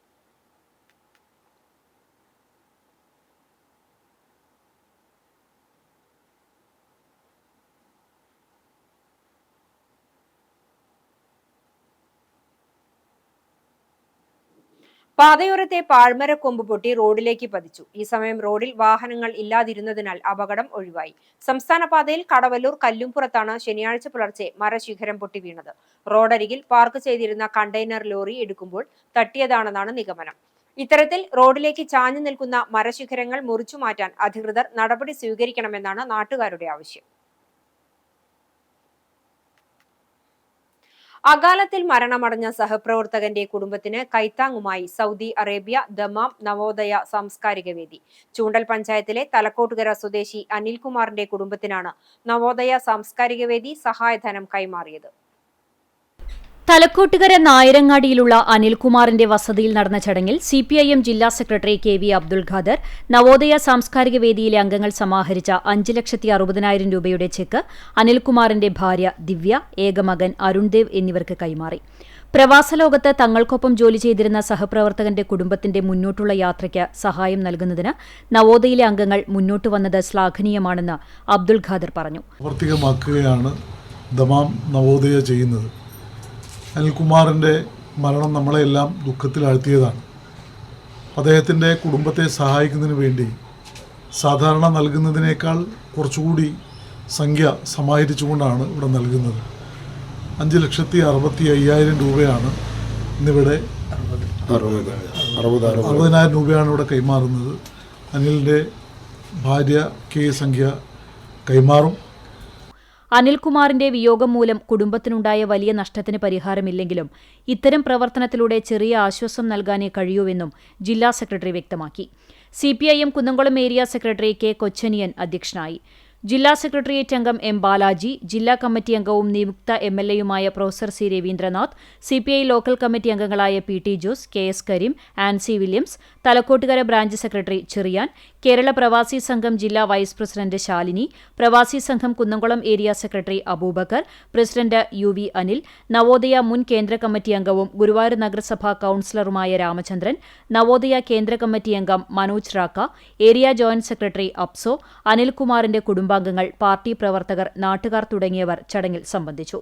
S1: പാതയോരത്തെ പാഴ്മര കൊമ്പ് പൊട്ടി റോഡിലേക്ക് പതിച്ചു. ഈ സമയം റോഡിൽ വാഹനങ്ങൾ ഇല്ലാതിരുന്നതിനാൽ അപകടം ഒഴിവായി. സംസ്ഥാന പാതയിൽ കടവല്ലൂർ കല്ലുംപുറത്താണ് ശനിയാഴ്ച പുലർച്ചെ മരശിഖരം പൊട്ടി വീണത്. റോഡരികിൽ പാർക്ക് ചെയ്തിരുന്ന കണ്ടെയ്നർ ലോറി എടുക്കുമ്പോൾ തട്ടിയതാണെന്നാണ് നിഗമനം. ഇത്തരത്തിൽ റോഡിലേക്ക് ചാഞ്ഞു നിൽക്കുന്ന മരശിഖരങ്ങൾ മുറിച്ചു മാറ്റാൻ അധികൃതർ നടപടി സ്വീകരിക്കണമെന്നാണ് നാട്ടുകാരുടെ ആവശ്യം. അകാലത്തിൽ മരണമടഞ്ഞ സഹപ്രവർത്തകന്റെ കുടുംബത്തിന് കൈത്താങ്ങുമായി സൗദി അറേബ്യ ദമാം നവോദയ സാംസ്കാരിക വേദി. ചൂണ്ടൽ പഞ്ചായത്തിലെ തലക്കോട്ടുകര സ്വദേശി അനിൽകുമാറിന്റെ കുടുംബത്തിനാണ് നവോദയ സാംസ്കാരിക വേദി സഹായധനം കൈമാറിയത്.
S3: തലക്കോട്ടുകര നായരങ്ങാടിയിലുള്ള അനിൽകുമാറിന്റെ വസതിയിൽ നടന്ന ചടങ്ങിൽ CPIM ജില്ലാ സെക്രട്ടറി KV അബ്ദുൽ ഖാദർ നവോദയ സാംസ്കാരിക വേദിയിലെ അംഗങ്ങൾ സമാഹരിച്ച 5,60,000 രൂപയുടെ ചെക്ക് അനിൽകുമാറിന്റെ ഭാര്യ ദിവ്യ, ഏകമകൻ അരുൺദേവ് എന്നിവർക്ക് കൈമാറി. പ്രവാസലോകത്ത് തങ്ങൾക്കൊപ്പം ജോലി ചെയ്തിരുന്ന സഹപ്രവർത്തകന്റെ കുടുംബത്തിന്റെ മുന്നോട്ടുള്ള യാത്രയ്ക്ക് സഹായം നൽകുന്നതിന് നവോദയയിലെ അംഗങ്ങൾ മുന്നോട്ട് വന്നത് ശ്ലാഘനീയമാണെന്ന് അബ്ദുൽ ഖാദർ പറഞ്ഞു.
S6: പ്രവർത്തികമാക്കുകയാണ് ദമാം നവോദയ ചെയ്യുന്നത്. അനിൽകുമാറിൻ്റെ മരണം നമ്മളെല്ലാം ദുഃഖത്തിലാഴ്ത്തിയതാണ്. അദ്ദേഹത്തിൻ്റെ കുടുംബത്തെ സഹായിക്കുന്നതിന് വേണ്ടി സാധാരണ നൽകുന്നതിനേക്കാൾ കുറച്ചുകൂടി സംഖ്യ സമാഹരിച്ചുകൊണ്ടാണ് ഇവിടെ നൽകുന്നത്. 5,65,000 രൂപയാണ് ഇന്നിവിടെ 60,000 രൂപയാണ് ഇവിടെ കൈമാറുന്നത്. അനിലിൻ്റെ ഭാര്യയ്ക്ക് ഈ സംഖ്യ കൈമാറും.
S3: അനിൽകുമാറിന്റെ വിയോഗം മൂലം കുടുംബത്തിനുണ്ടായ വലിയ നഷ്ടത്തിന് പരിഹാരമില്ലെങ്കിലും ഇത്തരം പ്രവർത്തനത്തിലൂടെ ചെറിയ ആശ്വാസം നൽകാനേ കഴിയൂവെന്നും ജില്ലാ സെക്രട്ടറി വ്യക്തമാക്കി. CPIM Kunnamkulam area secretary K Kochaniyan അധ്യക്ഷനായി. ജില്ലാ സെക്രട്ടേറിയറ്റ് അംഗം M ബാലാജി, ജില്ലാ കമ്മിറ്റി അംഗവും നിയുക്ത MLAയുമായ professor C Raveendranath, CPI local committee അംഗങ്ങളായ PT Jose, KS Kareem, Ancy Williams, Thalakottukara branch secretary Cheriyan, Kerala Pravasi Sangham ജില്ലാ vice president Shalini, Pravasi Sangham Kunnamkulam area secretary Abubakar, president UV Anil, Navodaya മുൻ കേന്ദ്ര കമ്മിറ്റി അംഗവും ഗുരുവായൂർ നഗരസഭാ കൌൺസിലറുമായ രാമചന്ദ്രൻ, നവോദയ കേന്ദ്ര കമ്മിറ്റി അംഗം Manoj Raca, area joint secretary അപ്സോ, അനിൽകുമാറിന്റെ കുടുംബാംഗങ്ങൾ, പാർട്ടി പ്രവർത്തകർ, നാട്ടുകാർ തുടങ്ങിയവർ ചടങ്ങിൽ സംബന്ധിച്ചു.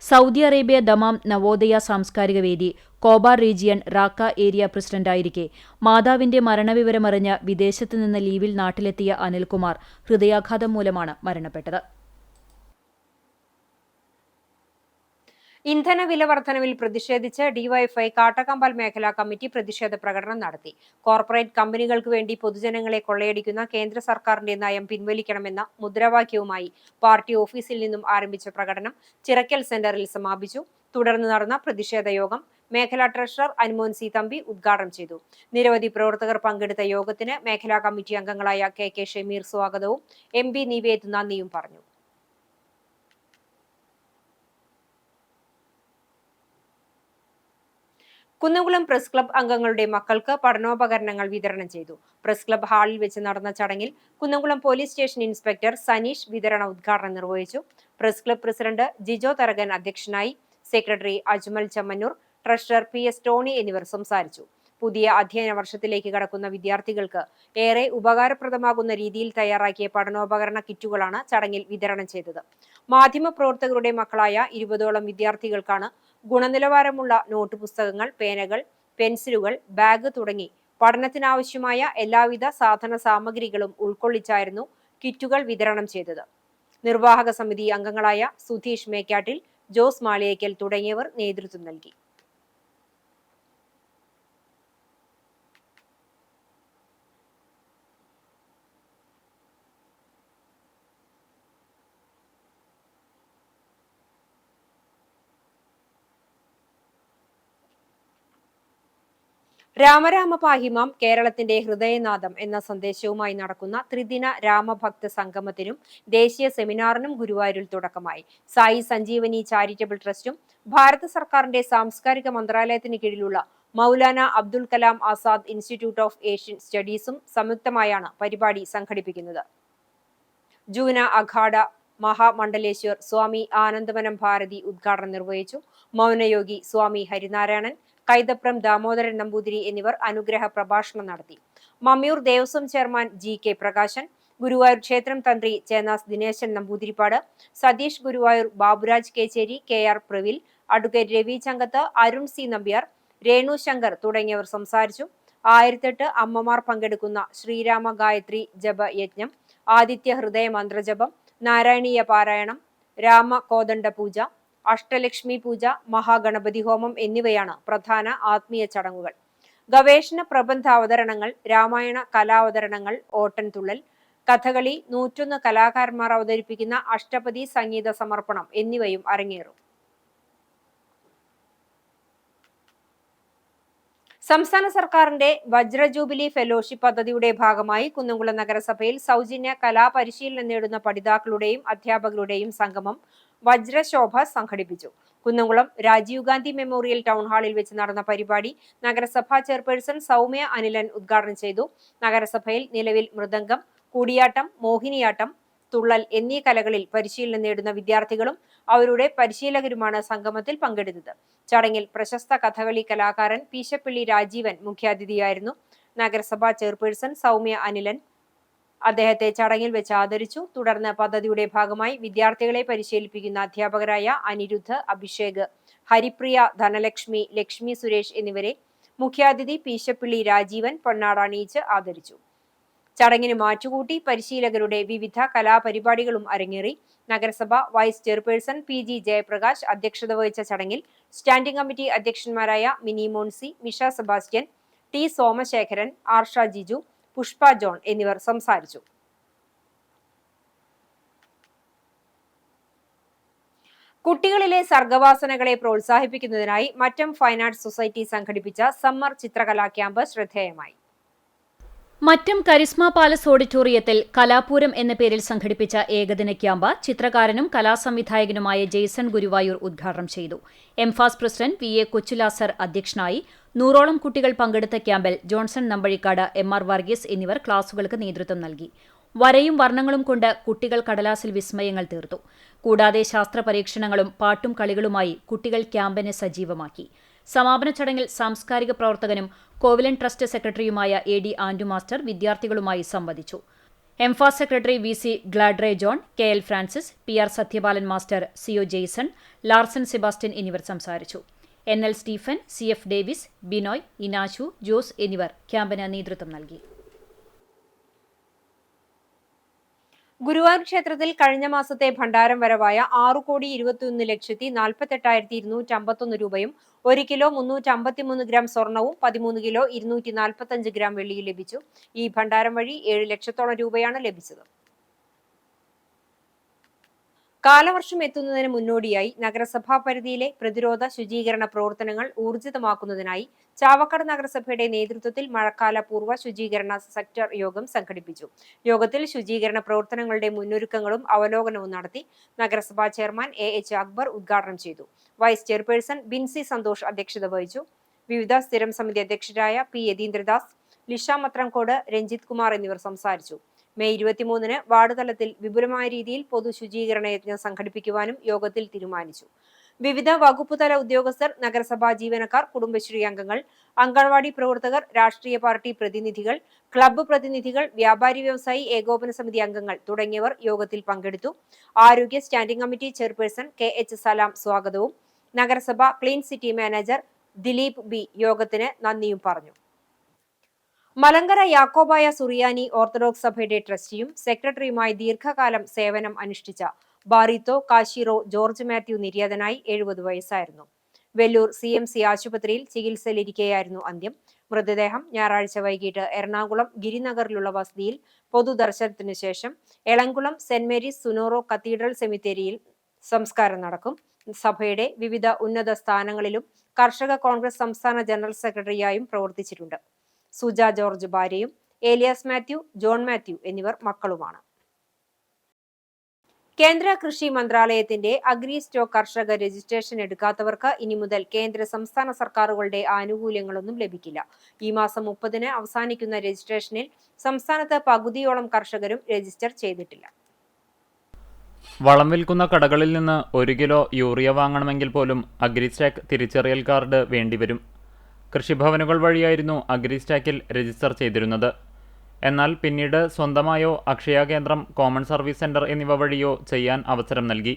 S3: സൗദി അറേബ്യ ദമാം നവോദയ സാംസ്കാരിക വേദി കോബാർ റീജിയൻ റാക്ക ഏരിയ പ്രസിഡന്റായിരിക്കെ മാതാവിന്റെ മരണവിവരമറിഞ്ഞ് വിദേശത്ത് നിന്ന് ലീവിൽ നാട്ടിലെത്തിയ അനിൽകുമാർ ഹൃദയാഘാതം മൂലമാണ് മരണപ്പെട്ടത്.
S1: ഇന്ധന വില വർധനവിൽ പ്രതിഷേധിച്ച് ഡിവൈഎഫ്ഐ കാട്ടകമ്പാൽ മേഖലാ കമ്മിറ്റി പ്രതിഷേധ പ്രകടനം നടത്തി. കോർപ്പറേറ്റ് കമ്പനികൾക്ക് വേണ്ടി പൊതുജനങ്ങളെ കൊള്ളയടിക്കുന്ന കേന്ദ്ര സർക്കാരിന്റെ നയം പിൻവലിക്കണമെന്ന മുദ്രാവാക്യവുമായി പാർട്ടി ഓഫീസിൽ നിന്നും ആരംഭിച്ച പ്രകടനം ചിറക്കൽ സെന്ററിൽ സമാപിച്ചു. തുടർന്ന് നടന്ന പ്രതിഷേധ യോഗം മേഖലാ ട്രഷറർ അനുമോൻ സി തമ്പി ഉദ്ഘാടനം ചെയ്തു. നിരവധി പ്രവർത്തകർ പങ്കെടുത്ത യോഗത്തിന് മേഖലാ കമ്മിറ്റി അംഗങ്ങളായ കെ ഷമീർ സ്വാഗതവും എം ബി നിവേദ് നന്ദിയും പറഞ്ഞു. കുന്നംകുളം പ്രസ് ക്ലബ് അംഗങ്ങളുടെ മക്കൾക്ക് പഠനോപകരണങ്ങൾ വിതരണം ചെയ്തു. പ്രസ് ക്ലബ് ഹാളിൽ വെച്ച് നടന്ന ചടങ്ങിൽ Kunnamkulam police station inspector Saneesh വിതരണ ഉദ്ഘാടനം നിർവഹിച്ചു. Press club president Jijo Tharakan അധ്യക്ഷനായി. Secretary Ajmal Chammannur, treasurer PS Tony എന്നിവർ സംസാരിച്ചു. പുതിയ അധ്യയന വർഷത്തിലേക്ക് കടക്കുന്ന വിദ്യാർത്ഥികൾക്ക് ഏറെ ഉപകാരപ്രദമാകുന്ന രീതിയിൽ തയ്യാറാക്കിയ പഠനോപകരണ കിറ്റുകളാണ് ചടങ്ങിൽ വിതരണം ചെയ്തത്. മാധ്യമപ്രവർത്തകരുടെ മക്കളായ 20ഓളം വിദ്യാർത്ഥികൾക്കാണ് ഗുണനിലവാരമുള്ള നോട്ട് പുസ്തകങ്ങൾ, പേനകൾ, പെൻസിലുകൾ, ബാഗ് തുടങ്ങി പഠനത്തിനാവശ്യമായ എല്ലാവിധ സാധന സാമഗ്രികളും ഉൾക്കൊള്ളിച്ചായിരുന്നു കിറ്റുകൾ വിതരണം ചെയ്തത്. നിർവാഹക സമിതി അംഗങ്ങളായ സുധീഷ് മേക്കാട്ടിൽ, ജോസ് മാളിയേക്കൽ തുടങ്ങിയവർ നേതൃത്വം നൽകി. രാമരാമ പാഹിമാം കേരളത്തിന്റെ ഹൃദയനാദം എന്ന സന്ദേശവുമായി നടക്കുന്ന ത്രിദിന രാമഭക്ത സംഗമത്തിനും ദേശീയ സെമിനാറിനും ഗുരുവായൂരിൽ തുടക്കമായി. സായി സഞ്ജീവനി ചാരിറ്റബിൾ ട്രസ്റ്റും ഭാരത സർക്കാരിന്റെ സാംസ്കാരിക മന്ത്രാലയത്തിന് കീഴിലുള്ള Maulana Abdul Kalam Azad Institute of Asian സ്റ്റഡീസും സംയുക്തമായാണ് പരിപാടി സംഘടിപ്പിക്കുന്നത്. ജൂന അഖാഡ മഹാമണ്ഡലേശ്വർ സ്വാമി ആനന്ദവനം ഭാരതി ഉദ്ഘാടനം നിർവഹിച്ചു. മൗനയോഗി സ്വാമി ഹരിനാരായണൻ, കൈതപ്രം ദാമോദരൻ നമ്പൂതിരി എന്നിവർ അനുഗ്രഹ പ്രഭാഷണം നടത്തി. മമ്മിയൂർ ദേവസ്വം ചെയർമാൻ GK പ്രകാശൻ, ഗുരുവായൂർ ക്ഷേത്രം തന്ത്രി Chenas Dineshan Namboothiripad, Satheesh Guruvayur, Baburaj Kecheri, KR Pravil, advocate Ravi Changath, Arun C Nambiar, Renu Shankar തുടങ്ങിയവർ സംസാരിച്ചു. 1008 അമ്മമാർ പങ്കെടുക്കുന്ന ശ്രീരാമ ഗായത്രി ജപയജ്ഞം, ആദിത്യ ഹൃദയ മന്ത്രജപം, നാരായണീയ പാരായണം, രാമ കോദണ്ഡ പൂജ, അഷ്ടലക്ഷ്മി പൂജ, മഹാഗണപതി ഹോമം എന്നിവയാണ് പ്രധാന ആത്മീയ ചടങ്ങുകൾ. ഗവേഷണ പ്രബന്ധ അവതരണങ്ങൾ, രാമായണ കലാവതരണങ്ങൾ, ഓട്ടൻതുള്ളൽ, കഥകളി, 101 കലാകാരന്മാർ അവതരിപ്പിക്കുന്ന അഷ്ടപതി സംഗീത സമർപ്പണം എന്നിവയും അരങ്ങേറും. സംസ്ഥാന സർക്കാരിന്റെ വജ്ര ജൂബിലി ഫെലോഷിപ്പ് പദ്ധതിയുടെ ഭാഗമായി കുന്നംകുളം നഗരസഭയിൽ സൗജന്യ കലാപരിശീലനം നേടുന്ന പഠിതാക്കളുടെയും അധ്യാപകരുടെയും സംഗമം വജ്രശോഭ സംഘടിപ്പിച്ചു. കുന്നംകുളം രാജീവ് ഗാന്ധി മെമ്മോറിയൽ ടൗൺ ഹാളിൽ വെച്ച് നടന്ന പരിപാടി നഗരസഭാ ചെയർപേഴ്സൺ സൗമ്യ അനിലൻ ഉദ്ഘാടനം ചെയ്തു. നഗരസഭയിൽ നിലവിൽ മൃദംഗം, കൂടിയാട്ടം, മോഹിനിയാട്ടം, തുള്ളൽ എന്നീ കലകളിൽ പരിശീലനം നേടുന്ന വിദ്യാർത്ഥികളും അവരുടെ പരിശീലകരുമാണ് സംഗമത്തിൽ പങ്കെടുത്തത്. ചടങ്ങിൽ പ്രശസ്ത കഥകളി കലാകാരൻ പീശപ്പള്ളി രാജീവൻ മുഖ്യാതിഥിയായിരുന്നു. നഗരസഭാ ചെയർപേഴ്സൺ സൗമ്യ അനിലൻ അദ്ദേഹത്തെ ചടങ്ങിൽ വെച്ച് ആദരിച്ചു. തുടർന്ന് പദ്ധതിയുടെ ഭാഗമായി വിദ്യാർത്ഥികളെ പരിശീലിപ്പിക്കുന്ന അധ്യാപകരായ അനിരുദ്ധ്, അഭിഷേക്, ഹരിപ്രിയ, ധനലക്ഷ്മി, ലക്ഷ്മി സുരേഷ് എന്നിവരെ മുഖ്യാതിഥി പീശപ്പള്ളി രാജീവൻ പൊന്നാട അണിയിച്ച് ആദരിച്ചു. ചടങ്ങിന് മാറ്റുകൂട്ടി പരിശീലകരുടെ വിവിധ കലാപരിപാടികളും അരങ്ങേറി. നഗരസഭ വൈസ് ചെയർപേഴ്സൺ PG ജയപ്രകാശ് അധ്യക്ഷത വഹിച്ച ചടങ്ങിൽ സ്റ്റാൻഡിംഗ് കമ്മിറ്റി അധ്യക്ഷന്മാരായ Mini Moncy, Misha Sebastian, T Somasekharan, Arsha Jiju, Pushpa John എന്നിവർ സംസാരിച്ചു. കുട്ടികളിലെ സർഗവാസനകളെ പ്രോത്സാഹിപ്പിക്കുന്നതിനായി മറ്റം ഫൈൻ ആർട്സ് സൊസൈറ്റി സംഘടിപ്പിച്ച സമ്മർ ചിത്രകലാ ക്യാമ്പ് ശ്രദ്ധേയമായി.
S3: മറ്റം കരിസ്മ പാലസ് ഓഡിറ്റോറിയത്തിൽ കലാപൂരം എന്ന പേരിൽ സംഘടിപ്പിച്ച ഏകദിന ക്യാമ്പ് ചിത്രകാരനും കലാസംവിധായകനുമായ ജെയ്സൺ ഗുരുവായൂർ ഉദ്ഘാടനം ചെയ്തു. എംഫാസ് പ്രസിഡന്റ് VA കൊച്ചുലാസർ അധ്യക്ഷനായി. 100ഓളം കുട്ടികൾ പങ്കെടുത്ത ക്യാമ്പിൽ ജോൺസൺ നമ്പഴിക്കാട്, MR വർഗീസ് എന്നിവർ ക്ലാസുകൾക്ക് നേതൃത്വം നൽകി. വരയും വർണ്ണങ്ങളും കൊണ്ട് കുട്ടികൾ കടലാസിൽ വിസ്മയങ്ങൾ തീർത്തു. കൂടാതെ ശാസ്ത്ര പരീക്ഷണങ്ങളും പാട്ടും കളികളുമായി കുട്ടികൾ ക്യാമ്പിനെ സജീവമാക്കി. സമാപന ചടങ്ങിൽ സാംസ്കാരിക പ്രവർത്തകനും കോവിലൻ ട്രസ്റ്റ് സെക്രട്ടറിയുമായ AD ആൻഡു മാസ്റ്റർ വിദ്യാർത്ഥികളുമായി സംവദിച്ചു. എംഫാസ് സെക്രട്ടറി VC ഗ്ലാഡ്രെ John, KL Francis, PR Sathyapalan master, CO Jason, Larsen Sebastian എന്നിവർ സംസാരിച്ചു. NL Stephen, CF Davis, Binoy, Inashu, Jose എന്നിവർ ക്യാമ്പിന് നേതൃത്വം നൽകി.
S1: ഗുരുവായൂർ ക്ഷേത്രത്തിൽ കഴിഞ്ഞ മാസത്തെ ഭണ്ഡാരം വരവായ 6,21,48,251 രൂപയും 1 കിലോ 353 ഗ്രാം സ്വർണവും 13 കിലോ 245 ഗ്രാം വെള്ളിയും ലഭിച്ചു. ഈ ഭണ്ഡാരം വഴി 7 ലക്ഷത്തോളം രൂപയാണ് ലഭിച്ചത്. കാലവർഷം എത്തുന്നതിന് മുന്നോടിയായി നഗരസഭാ പരിധിയിലെ പ്രതിരോധ ശുചീകരണ പ്രവർത്തനങ്ങൾ ഊർജിതമാക്കുന്നതിനായി ചാവക്കാട് നഗരസഭയുടെ നേതൃത്വത്തിൽ മഴക്കാല പൂർവ്വ ശുചീകരണ സെക്ടർ യോഗം സംഘടിപ്പിച്ചു. യോഗത്തിൽ ശുചീകരണ പ്രവർത്തനങ്ങളുടെ മുന്നൊരുക്കങ്ങളും അവലോകനവും നടത്തി. നഗരസഭാ ചെയർമാൻ AH അക്ബർ ഉദ്ഘാടനം ചെയ്തു. വൈസ് ചെയർപേഴ്സൺ ബിൻസി സന്തോഷ് അധ്യക്ഷത വഹിച്ചു. വിവിധ സ്ഥിരം സമിതി അധ്യക്ഷരായ P. യതീന്ദ്രദാസ്, ലിഷ മത്രംകോട്, രഞ്ജിത് കുമാർ എന്നിവർ സംസാരിച്ചു. മെയ് 23-ന് വാർഡ് തലത്തിൽ വിപുലമായ രീതിയിൽ പൊതു ശുചീകരണ യജ്ഞം സംഘടിപ്പിക്കുവാനും യോഗത്തിൽ തീരുമാനിച്ചു. വിവിധ വകുപ്പുതല ഉദ്യോഗസ്ഥർ, നഗരസഭാ ജീവനക്കാർ, കുടുംബശ്രീ അംഗങ്ങൾ, അംഗൻവാടി പ്രവർത്തകർ, രാഷ്ട്രീയ പാർട്ടി പ്രതിനിധികൾ, ക്ലബ്ബ് പ്രതിനിധികൾ, വ്യാപാരി വ്യവസായി ഏകോപന സമിതി അംഗങ്ങൾ തുടങ്ങിയവർ യോഗത്തിൽ പങ്കെടുത്തു. ആരോഗ്യ standing committee chairperson KH Salam സ്വാഗതവും നഗരസഭ clean city manager Dileep B യോഗത്തിന് നന്ദിയും പറഞ്ഞു. മലങ്കര യാക്കോബായ സുറിയാനി ഓർത്തഡോക്സ് സഭയുടെ ട്രസ്റ്റിയും സെക്രട്ടറിയുമായി ദീർഘകാലം സേവനം അനുഷ്ഠിച്ച ബാറിത്തോ കാശിറോ ജോർജ് മാത്യു നിര്യാതനായി. 70 വയസ്സായിരുന്നു. വെല്ലൂർ CMC ആശുപത്രിയിൽ ചികിത്സയിലിരിക്കെയായിരുന്നു അന്ത്യം. മൃതദേഹം ഞായറാഴ്ച വൈകിട്ട് എറണാകുളം ഗിരിനഗറിലുള്ള വസതിയിൽ പൊതുദർശനത്തിനു ശേഷം എളംകുളം സെന്റ് മേരീസ് സുനോറോ കത്തീഡ്രൽ സെമിത്തേരിയിൽ സംസ്കാരം നടക്കും. സഭയുടെ വിവിധ ഉന്നത സ്ഥാനങ്ങളിലും കർഷക കോൺഗ്രസ് സംസ്ഥാന ജനറൽ സെക്രട്ടറിയായും പ്രവർത്തിച്ചിട്ടുണ്ട്. സുജ ജോർജ് ഭാര്യയും ഏലിയാസ് മാത്യു, ജോൺ മാത്യു എന്നിവർ മക്കളുമാണ്. കേന്ദ്ര കൃഷി മന്ത്രാലയത്തിന്റെ അഗ്രി സ്റ്റോക്ക് കർഷക രജിസ്ട്രേഷൻ എടുക്കാത്തവർക്ക് ഇനി മുതൽ കേന്ദ്ര സംസ്ഥാന സർക്കാരുകളുടെ ആനുകൂല്യങ്ങളൊന്നും ലഭിക്കില്ല. ഈ മാസം 30-ന് അവസാനിക്കുന്ന രജിസ്ട്രേഷനിൽ സംസ്ഥാനത്ത് പകുതിയോളം കർഷകരും രജിസ്റ്റർ ചെയ്തിട്ടില്ല.
S2: വളം വിൽക്കുന്ന കടകളിൽ നിന്ന് 1 കിലോ യൂറിയ വാങ്ങണമെങ്കിൽ പോലും അഗ്രിസ്റ്റാക്ക് തിരിച്ചറിയൽ കാർഡ് വേണ്ടിവരും. കൃഷിഭവനുകൾ വഴിയായിരുന്നു അഗ്രിസ്റ്റാക്കിൽ രജിസ്റ്റർ ചെയ്തിരുന്നത്. എന്നാൽ പിന്നീട് സ്വന്തമായോ അക്ഷയ കേന്ദ്രം, കോമൺ സർവീസ് സെന്റർ എന്നിവ വഴിയോ ചെയ്യാൻ അവസരം നൽകി.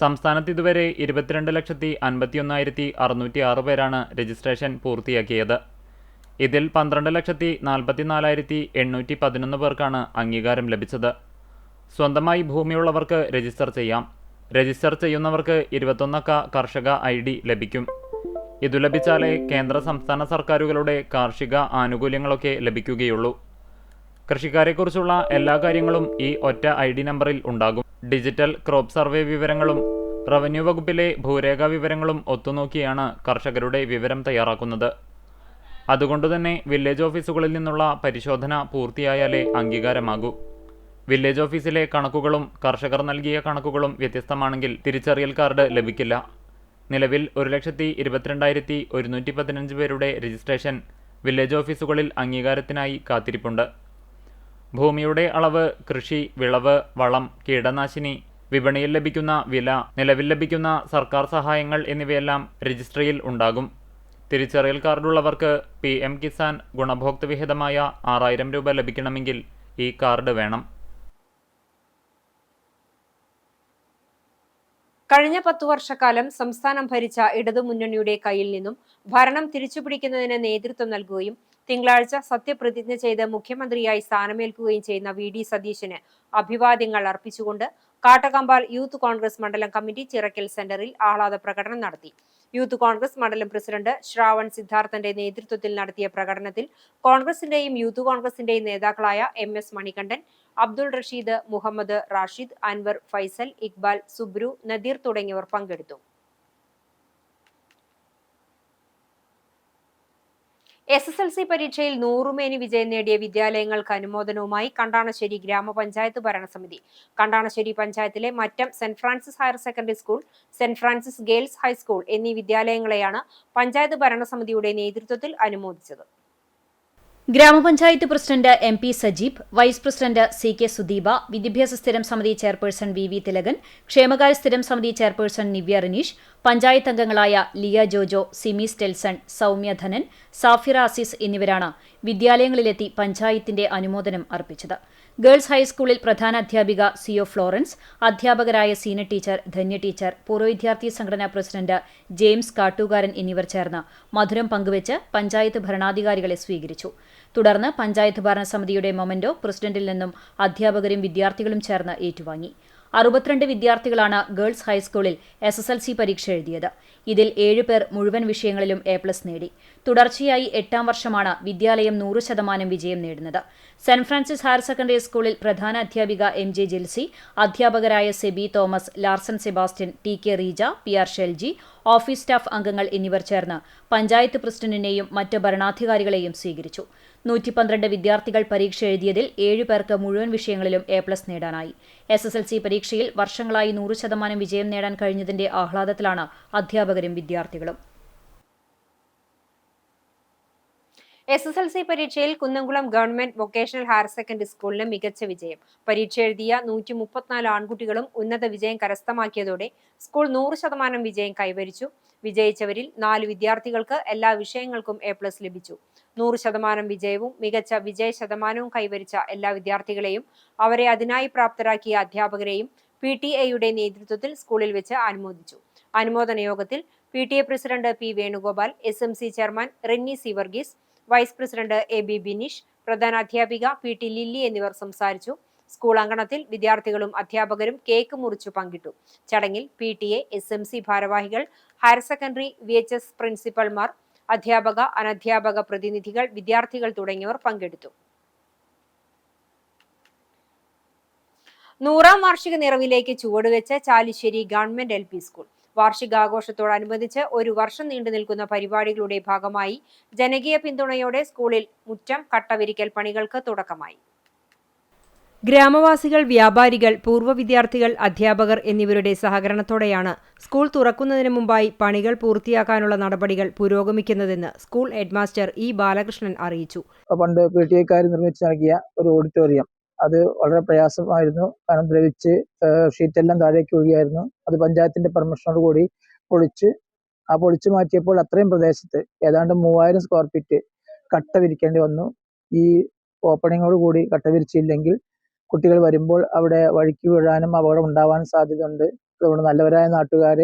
S2: സംസ്ഥാനത്ത് ഇതുവരെ 22,51,606 പേരാണ് രജിസ്ട്രേഷൻ പൂർത്തിയാക്കിയത്. ഇതിൽ 12,44,811 പേർക്കാണ് അംഗീകാരം ലഭിച്ചത്. സ്വന്തമായി ഭൂമിയുള്ളവർക്ക് രജിസ്റ്റർ ചെയ്യാം. രജിസ്റ്റർ ചെയ്യുന്നവർക്ക് 21 അക്ക കർഷക ID ലഭിക്കും. ഇതു ലഭിച്ചാലേ കേന്ദ്ര സംസ്ഥാന സർക്കാരുകളുടെ കാർഷിക ആനുകൂല്യങ്ങളൊക്കെ ലഭിക്കുകയുള്ളൂ. കൃഷിക്കാരെക്കുറിച്ചുള്ള എല്ലാ കാര്യങ്ങളും ഈ ഒറ്റ ID നമ്പറിൽ ഉണ്ടാകും. ഡിജിറ്റൽ ക്രോപ്പ് സർവേ വിവരങ്ങളും റവന്യൂ വകുപ്പിലെ ഭൂരേഖ വിവരങ്ങളും ഒത്തുനോക്കിയാണ് കർഷകരുടെ വിവരം തയ്യാറാക്കുന്നത്. അതുകൊണ്ടുതന്നെ വില്ലേജ് ഓഫീസുകളിൽ നിന്നുള്ള പരിശോധന പൂർത്തിയായാലേ അംഗീകാരമാകൂ. വില്ലേജ് ഓഫീസിലെ കണക്കുകളും കർഷകർ നൽകിയ കണക്കുകളും വ്യത്യസ്തമാണെങ്കിൽ തിരിച്ചറിയൽ കാർഡ് ലഭിക്കില്ല. നിലവിൽ 1,22,115 പേരുടെ രജിസ്ട്രേഷൻ വില്ലേജ് ഓഫീസുകളിൽ അംഗീകാരത്തിനായി കാത്തിരിപ്പുണ്ട്. ഭൂമിയുടെ അളവ്, കൃഷി, വിളവ്, വളം, കീടനാശിനി, വിപണിയിൽ ലഭിക്കുന്ന വില, നിലവിൽ ലഭിക്കുന്ന സർക്കാർ സഹായങ്ങൾ എന്നിവയെല്ലാം രജിസ്ട്രിയിൽ ഉണ്ടാകും. തിരിച്ചറിയൽ കാർഡുള്ളവർക്ക് PM കിസാൻ ഗുണഭോക്തൃ വിഹിതമായ 6,000 രൂപ ലഭിക്കണമെങ്കിൽ ഈ കാർഡ് വേണം.
S1: കഴിഞ്ഞ 10 വർഷക്കാലം സംസ്ഥാനം ഭരിച്ച ഇടതുമുന്നണിയുടെ കയ്യിൽ നിന്നും ഭരണം തിരിച്ചുപിടിക്കുന്നതിന് നേതൃത്വം നൽകുകയും തിങ്കളാഴ്ച സത്യപ്രതിജ്ഞ ചെയ്ത് മുഖ്യമന്ത്രിയായി സ്ഥാനമേൽക്കുകയും ചെയ്യുന്ന VD സതീശന് അഭിവാദ്യങ്ങൾ അർപ്പിച്ചുകൊണ്ട് കാട്ടകമ്പാൽ യൂത്ത് കോൺഗ്രസ് മണ്ഡലം കമ്മിറ്റി ചിറക്കൽ സെന്ററിൽ ആഹ്ലാദ പ്രകടനം നടത്തി. യൂത്ത് കോൺഗ്രസ് മണ്ഡലം പ്രസിഡന്റ് ശ്രാവൺ സിദ്ധാർത്ഥന്റെ നേതൃത്വത്തിൽ നടത്തിയ പ്രകടനത്തിൽ കോൺഗ്രസിന്റെയും യൂത്ത് കോൺഗ്രസിന്റെയും നേതാക്കളായ MS മണികണ്ഠൻ, അബ്ദുൾ റഷീദ്, മുഹമ്മദ് റാഷിദ്, അൻവർ, ഫൈസൽ, ഇക്ബാൽ, സുബ്രു, നദീർ തുടങ്ങിയവർ പങ്കെടുത്തു. SSLC പരീക്ഷയിൽ 100 മേനി വിജയം നേടിയ വിദ്യാലയങ്ങൾക്ക് അനുമോദനവുമായി കണ്ടാണശ്ശേരി ഗ്രാമപഞ്ചായത്ത് ഭരണസമിതി. കണ്ടാണശ്ശേരി പഞ്ചായത്തിലെ Mattam Saint Francis higher secondary school, Saint Francis girls high school എന്നീ വിദ്യാലയങ്ങളെയാണ് പഞ്ചായത്ത് ഭരണസമിതിയുടെ നേതൃത്വത്തിൽ അനുമോദിച്ചത്.
S3: ഗ്രാമപഞ്ചായത്ത് president MP Sajeeb, vice president CK Sudeepa, വിദ്യാഭ്യാസ സ്ഥിരം സമിതി ചെയർപേഴ്സൺ VV തിലകൻ, ക്ഷേമകാര്യ സ്ഥിരം സമിതി ചെയർപേഴ്സൺ നിവ്യ റനീഷ്, പഞ്ചായത്ത് അംഗങ്ങളായ ലിയ ജോജോ, സിമി സ്റ്റെൽസൺ, സൗമ്യ ധനൻ, സാഫിറ അസീസ് എന്നിവരാണ് വിദ്യാലയങ്ങളിലെത്തി പഞ്ചായത്തിന്റെ അനുമോദനം അർപ്പിച്ചത്. ഗേൾസ് ഹൈസ്കൂളിൽ പ്രധാന അധ്യാപിക CO ഫ്ലോറൻസ്, അധ്യാപകരായ സീന ടീച്ചർ, ധന്യ ടീച്ചർ, പൂർവ്വ വിദ്യാർത്ഥി സംഘടനാ പ്രസിഡന്റ് ജെയിംസ് കാട്ടുകാരൻ എന്നിവർ ചേർന്ന് മധുരം പങ്കുവച്ച് പഞ്ചായത്ത് ഭരണാധികാരികളെ സ്വീകരിച്ചു. തുടർന്ന് പഞ്ചായത്ത് ഭരണസമിതിയുടെ മൊമെന്റോ പ്രസിഡന്റിൽ നിന്നും അധ്യാപകരും വിദ്യാർത്ഥികളും ചേർന്ന് ഏറ്റുവാങ്ങി. 62 വിദ്യാർത്ഥികളാണ് ഗേൾസ് ഹൈസ്കൂളിൽ SSLC പരീക്ഷ എഴുതിയത്. ഇതിൽ 7 പേർ മുഴുവൻ വിഷയങ്ങളിലും A+ നേടി. തുടർച്ചയായി 8ാം വർഷമാണ് വിദ്യാലയം 100% വിജയം നേടുന്നത്. സെന്റ് ഫ്രാൻസിസ് ഹയർ സെക്കൻഡറി സ്കൂളിൽ പ്രധാന അധ്യാപിക MJ ജിൽസി, അധ്യാപകരായ SEBI Thomas, Larsen Sebastian, TK Reeja, PR Shelji, office staff അംഗങ്ങൾ എന്നിവർ ചേർന്ന് പഞ്ചായത്ത് പ്രസിഡന്റിനെയും മറ്റ് ഭരണാധികാരികളെയും സ്വീകരിച്ചു. 112 വിദ്യാർത്ഥികൾ പരീക്ഷ എഴുതിയതിൽ 7 പേർക്ക് മുഴുവൻ വിഷയങ്ങളിലും A+ നേടാനായി. SSLC പരീക്ഷയിൽ വർഷങ്ങളായി 100% വിജയം നേടാൻ കഴിഞ്ഞതിന്റെ ആഹ്ലാദത്തിലാണ് അധ്യാപകരും വിദ്യാർത്ഥികളും.
S1: SSLC പരീക്ഷയിൽ Kunnamkulam government vocational higher secondary സ്കൂളിന് മികച്ച വിജയം. പരീക്ഷ എഴുതിയ 134 ആൺകുട്ടികളും ഉന്നത വിജയം കരസ്ഥമാക്കിയതോടെ സ്കൂൾ 100% വിജയം കൈവരിച്ചു. വിജയിച്ചവരിൽ 4 വിദ്യാർത്ഥികൾക്ക് എല്ലാ വിഷയങ്ങൾക്കും A+ ലഭിച്ചു. 100% വിജയവും മികച്ച വിജയ ശതമാനവും കൈവരിച്ച എല്ലാ വിദ്യാർത്ഥികളെയും അവരെ അതിനായി പ്രാപ്തരാക്കിയ അധ്യാപകരെയും PTA നേതൃത്വത്തിൽ സ്കൂളിൽ വെച്ച് അനുമോദിച്ചു. അനുമോദന യോഗത്തിൽ PTA president P Venugopal, SMC chairman Renny C Varghese, vice president AB Bineesh, പ്രധാനാധ്യാപിക PT ലില്ലി എന്നിവർ സംസാരിച്ചു. സ്കൂൾ അങ്കണത്തിൽ വിദ്യാർത്ഥികളും അധ്യാപകരും കേക്ക് മുറിച്ചു പങ്കിട്ടു. ചടങ്ങിൽ PTA, SMC ഭാരവാഹികൾ, ഹയർ സെക്കൻഡറി VHS പ്രിൻസിപ്പൽമാർ, അധ്യാപക, അനധ്യാപക പ്രതിനിധികൾ, വിദ്യാർത്ഥികൾ തുടങ്ങിയവർ പങ്കെടുത്തു. 100ാം വാർഷിക നിറവിലേക്ക് ചുവടുവെച്ച് ചാലിശ്ശേരി ഗവൺമെന്റ് LP സ്കൂൾ. വാർഷികാഘോഷത്തോടനുബന്ധിച്ച് 1 വർഷം നീണ്ടു നിൽക്കുന്ന പരിപാടികളുടെ ഭാഗമായി ജനകീയ പിന്തുണയോടെ സ്കൂളിൽ മുറ്റം കട്ടവിരിക്കൽ പണികൾക്ക് തുടക്കമായി. ഗ്രാമവാസികൾ, വ്യാപാരികൾ, പൂർവ്വ വിദ്യാർത്ഥികൾ, അധ്യാപകർ എന്നിവരുടെ സഹകരണത്തോടെയാണ് സ്കൂൾ തുറക്കുന്നതിന് മുമ്പായി പണികൾ പൂർത്തിയാക്കാനുള്ള നടപടികൾ പുരോഗമിക്കുന്നതെന്ന് സ്കൂൾ ഹെഡ്മാസ്റ്റർ E ബാലകൃഷ്ണൻ അറിയിച്ചു.
S7: പണ്ട് PTA നിർമ്മിച്ചു നൽകിയ ഒരു ഓഡിറ്റോറിയം, അത് വളരെ പ്രയാസമായിരുന്നു. കാരണം ദ്രവിച്ച് ഷീറ്റെല്ലാം താഴേക്ക് ഒഴുകിയായിരുന്നു. അത് പഞ്ചായത്തിന്റെ പെർമിഷനോട് കൂടി പൊളിച്ചു മാറ്റിയപ്പോൾ അത്രയും പ്രദേശത്ത് ഏതാണ്ട് 3000 സ്ക്വയർ ഫീറ്റ് കട്ട വിരിക്കേണ്ടി വന്നു. ഈ ഓപ്പണിങ്ങോട് കൂടി കട്ട വിരിച്ചില്ലെങ്കിൽ കുട്ടികൾ വരുമ്പോൾ അവിടെ വഴുക്കി വീഴാനും അപകടം ഉണ്ടാവാനും സാധ്യതയുണ്ട്. അതുകൊണ്ട് നല്ലവരായ നാട്ടുകാർ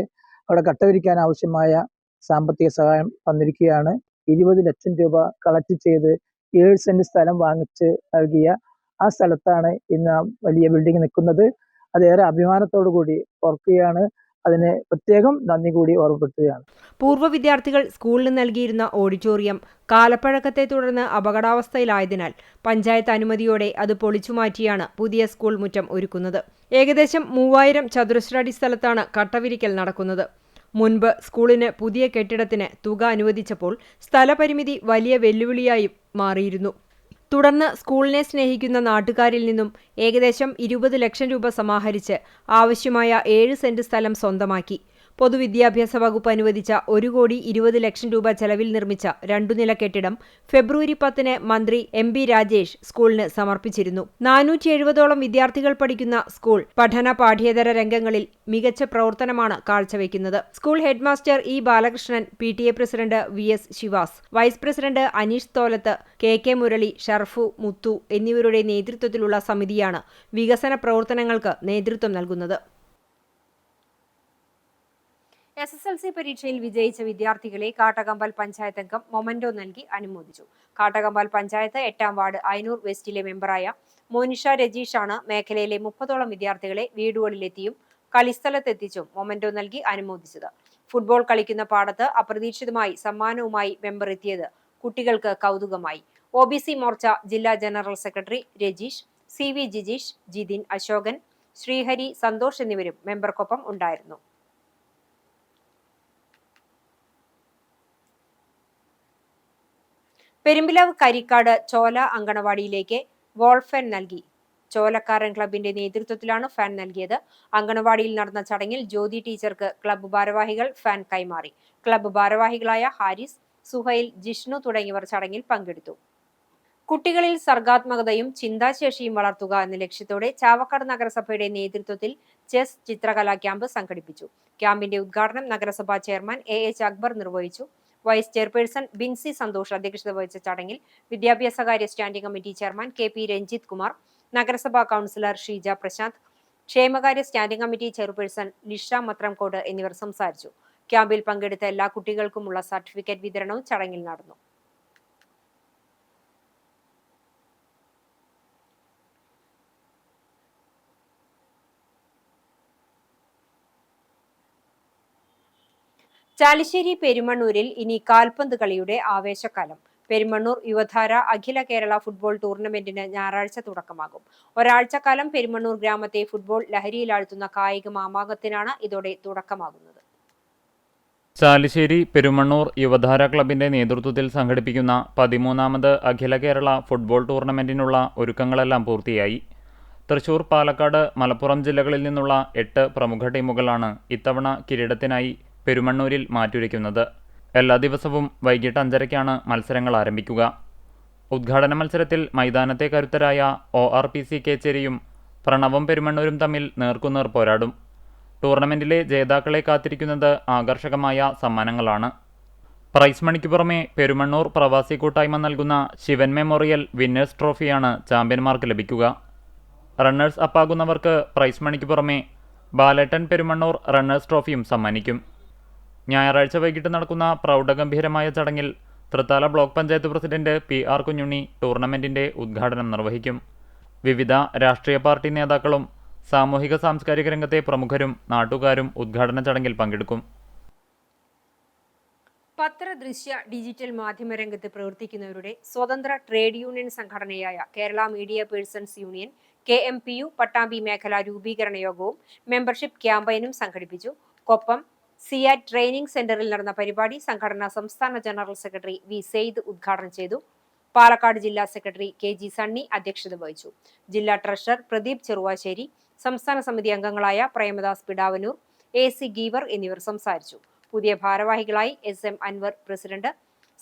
S7: അവിടെ കട്ട വിരിക്കാൻ ആവശ്യമായ സാമ്പത്തിക സഹായം തന്നിരിക്കുകയാണ്. 20 ലക്ഷം രൂപ കളക്ട് ചെയ്ത് 7 സെന്റ് സ്ഥലം വാങ്ങിച്ച് നൽകിയ ആ സ്ഥലത്താണ് ഇന്ന് വലിയ ബിൽഡിംഗ് നിൽക്കുന്നത്. അതേറെ അഭിമാനത്തോടു കൂടി ഓർക്കുകയാണ്. അതിന് പ്രത്യേകം നന്ദി കൂടി ഓർമ്മപ്പെടുത്തുകയാണ്.
S1: പൂർവ്വ വിദ്യാർത്ഥികൾ സ്കൂളിന് നൽകിയിരുന്ന ഓഡിറ്റോറിയം കാലപ്പഴക്കത്തെ തുടർന്ന് അപകടാവസ്ഥയിലായതിനാൽ പഞ്ചായത്ത് അനുമതിയോടെ അത് പൊളിച്ചുമാറ്റിയാണ് പുതിയ സ്കൂൾ മുറ്റം ഒരുക്കുന്നത്. ഏകദേശം 3000 ചതുരശ്ര സ്ഥലത്താണ് കട്ടവിരിക്കൽ നടക്കുന്നത്. മുൻപ് സ്കൂളിന് പുതിയ കെട്ടിടത്തിന് തുക അനുവദിച്ചപ്പോൾ സ്ഥലപരിമിതി വലിയ വെല്ലുവിളിയായി മാറിയിരുന്നു. തുടർന്ന് സ്കൂളിനെ സ്നേഹിക്കുന്ന നാട്ടുകാരിൽ നിന്നും ഏകദേശം 20 ലക്ഷം രൂപ സമാഹരിച്ച് ആവശ്യമായ 7 സെന്റ് സ്ഥലം സ്വന്തമാക്കി. പൊതുവിദ്യാഭ്യാസ വകുപ്പ് അനുവദിച്ച 1,20 ലക്ഷം രൂപ ചെലവിൽ നിർമ്മിച്ച 2 നില കെട്ടിടം ഫെബ്രുവരി 10 മന്ത്രി MB രാജേഷ് സ്കൂളിന് സമർപ്പിച്ചിരുന്നു. 470ഓളം വിദ്യാർത്ഥികൾ പഠിക്കുന്ന സ്കൂൾ പഠന പാഠ്യേതര രംഗങ്ങളിൽ മികച്ച പ്രവർത്തനമാണ് കാഴ്ചവെക്കുന്നത്. School headmaster E Balakrishnan, PTA president VS Sivas, vice president Aneesh Tholath, KK Murali, Sharfu, Muthu എന്നിവരുടെ നേതൃത്വത്തിലുള്ള സമിതിയാണ് വികസന പ്രവർത്തനങ്ങൾക്ക് നേതൃത്വം നൽകുന്നത്. SSLC പരീക്ഷയിൽ വിജയിച്ച വിദ്യാർത്ഥികളെ കാട്ടകമ്പൽ പഞ്ചായത്ത് അംഗം മൊമെന്റോ നൽകി അനുമോദിച്ചു. കാട്ടകമ്പൽ പഞ്ചായത്ത് 8ാം വാർഡ് അയനൂർ വെസ്റ്റിലെ മെമ്പറായ മോനിഷ രജീഷാണ് മേഖലയിലെ 30ഓളം വിദ്യാർത്ഥികളെ വീടുകളിലെത്തിയും കളിസ്ഥലത്തെത്തിച്ചും മൊമെന്റോ നൽകി അനുമോദിച്ചത്. ഫുട്ബോൾ കളിക്കുന്ന പാടത്ത് അപ്രതീക്ഷിതമായി സമ്മാനവുമായി മെമ്പർ എത്തിയത് കുട്ടികൾക്ക് കൗതുകമായി. OBC മോർച്ച ജില്ലാ general secretary Rajeesh, CV Jijeesh, Jithin, Ashokan, Sreehari, Santhosh എന്നിവരും മെമ്പർക്കൊപ്പം ഉണ്ടായിരുന്നു. പെരുമ്പിലാവ് കരിക്കാട് ചോല അങ്കണവാടിയിലേക്ക് വോൾ ഫാൻ നൽകി. ചോലക്കാരൻ ക്ലബിന്റെ നേതൃത്വത്തിലാണ് ഫാൻ നൽകിയത്. അങ്കണവാടിയിൽ നടന്ന ചടങ്ങിൽ ജ്യോതി ടീച്ചർക്ക് ക്ലബ്ബ് ഭാരവാഹികൾ ഫാൻ കൈമാറി. ക്ലബ്ബ് ഭാരവാഹികളായ ഹാരിസ്, സുഹൈൽ, ജിഷ്ണു തുടങ്ങിയവർ ചടങ്ങിൽ പങ്കെടുത്തു. കുട്ടികളിൽ സർഗാത്മകതയും ചിന്താശേഷിയും വളർത്തുക എന്ന ലക്ഷ്യത്തോടെ ചാവക്കാട് നഗരസഭയുടെ നേതൃത്വത്തിൽ ചെസ് ചിത്രകലാ ക്യാമ്പ് സംഘടിപ്പിച്ചു. ക്യാമ്പിന്റെ ഉദ്ഘാടനം നഗരസഭാ ചെയർമാൻ AH അക്ബർ നിർവഹിച്ചു. വൈസ് ചെയർപേഴ്സൺ ബിൻസി സന്തോഷ് അധ്യക്ഷത വഹിച്ച ചടങ്ങിൽ വിദ്യാഭ്യാസകാര്യ standing committee chairman KP Ranjith Kumar, നഗരസഭാ കൗൺസിലർ ഷീജ പ്രശാന്ത്, ക്ഷേമകാര്യ standing committee chairperson Lisha Mathramkode എന്നിവർ സംസാരിച്ചു. ക്യാമ്പിൽ പങ്കെടുത്ത എല്ലാ കുട്ടികൾക്കുമുള്ള സർട്ടിഫിക്കറ്റ് വിതരണവും ചടങ്ങിൽ നടന്നു. ചാലിശ്ശേരി പെരുമണ്ണൂരിൽ ഇനി കാൽപന്ത് കളിയുടെ ആവേശക്കാലം. പെരുമണ്ണൂർ യുവധാര അഖില കേരള ഫുട്ബോൾ ടൂർണമെന്റിന് ഞായറാഴ്ച തുടക്കമാകും. ഒരാഴ്ചക്കാലം പെരുമണ്ണൂർ ഗ്രാമത്തെ ഫുട്ബോൾ ലഹരിയിലാഴ്ത്തുന്ന കായിക മാമാങ്കത്തിനാണ് ഇതോടെ തുടക്കമാകുന്നത്.
S2: ചാലിശ്ശേരി പെരുമണ്ണൂർ യുവധാര ക്ലബിന്റെ നേതൃത്വത്തിൽ സംഘടിപ്പിക്കുന്ന 13ാമത് അഖില കേരള ഫുട്ബോൾ ടൂർണമെന്റിനുള്ള ഒരുക്കങ്ങളെല്ലാം പൂർത്തിയായി. തൃശൂർ, പാലക്കാട്, മലപ്പുറം ജില്ലകളിൽ നിന്നുള്ള 8 പ്രമുഖ ടീമുകളാണ് ഇത്തവണ കിരീടത്തിനായി പെരുമണ്ണൂരിൽ മാറ്റുരയ്ക്കുന്നത്. എല്ലാ ദിവസവും വൈകിട്ട് 5:30-ക്കാണ് മത്സരങ്ങൾ ആരംഭിക്കുക. ഉദ്ഘാടന മത്സരത്തിൽ മൈതാനത്തെ കരുത്തരായ ORPC കേച്ചേരിയും പ്രണവും പെരുമണ്ണൂരും തമ്മിൽ നേർക്കുനേർ പോരാടും. ടൂർണമെന്റിലെ ജേതാക്കളെ കാത്തിരിക്കുന്നത് ആകർഷകമായ സമ്മാനങ്ങളാണ്. പ്രൈസ് മണിക്ക് പുറമെ പെരുമണ്ണൂർ പ്രവാസി കൂട്ടായ്മ നൽകുന്ന ശിവൻ മെമ്മോറിയൽ വിന്നേഴ്സ് ട്രോഫിയാണ് ചാമ്പ്യന്മാർക്ക് ലഭിക്കുക. റണ്ണേഴ്സ് അപ്പാകുന്നവർക്ക് പ്രൈസ് മണിക്ക് പുറമെ ബാലേട്ടൻ പെരുമണ്ണൂർ റണ്ണേഴ്സ് ട്രോഫിയും സമ്മാനിക്കും. ഞായറാഴ്ച വൈകിട്ട് നടക്കുന്ന പ്രൗഢഗംഭീരമായ ചടങ്ങിൽ Thrithala block panchayat president PR Kunhunni ടൂർണമെന്റിന്റെ ഉദ്ഘാടനം നിർവഹിക്കും. വിവിധ രാഷ്ട്രീയ പാർട്ടി നേതാക്കളും സാമൂഹിക സാംസ്കാരിക രംഗത്തെ പ്രമുഖരും നാട്ടുകാരും ഉദ്ഘാടന ചടങ്ങിൽ പങ്കെടുക്കും.
S1: പത്ര, ദൃശ്യ, ഡിജിറ്റൽ മാധ്യമ രംഗത്ത് പ്രവർത്തിക്കുന്നവരുടെ സ്വതന്ത്ര ട്രേഡ് യൂണിയൻ സംഘടനയായ Kerala media persons union KMPU Pattambi മേഖല രൂപീകരണ യോഗവും മെമ്പർഷിപ്പ് ക്യാമ്പയിനും സംഘടിപ്പിച്ചു. കൊപ്പം സിയാറ്റ് ട്രെയിനിംഗ് സെന്ററിൽ നടന്ന പരിപാടി സംഘടനാ സംസ്ഥാന ജനറൽ സെക്രട്ടറി V. സെയ്ദ് ഉദ്ഘാടനം ചെയ്തു. പാലക്കാട് ജില്ലാ സെക്രട്ടറി KG സണ്ണി അധ്യക്ഷത വഹിച്ചു. ജില്ലാ ട്രഷറർ പ്രദീപ് ചെറുവാശ്ശേരി, സംസ്ഥാന സമിതി അംഗങ്ങളായ പ്രേമദാസ് പിടാവനൂർ, AC ഗീവർ എന്നിവർ സംസാരിച്ചു. പുതിയ ഭാരവാഹികളായി SM Anwar president,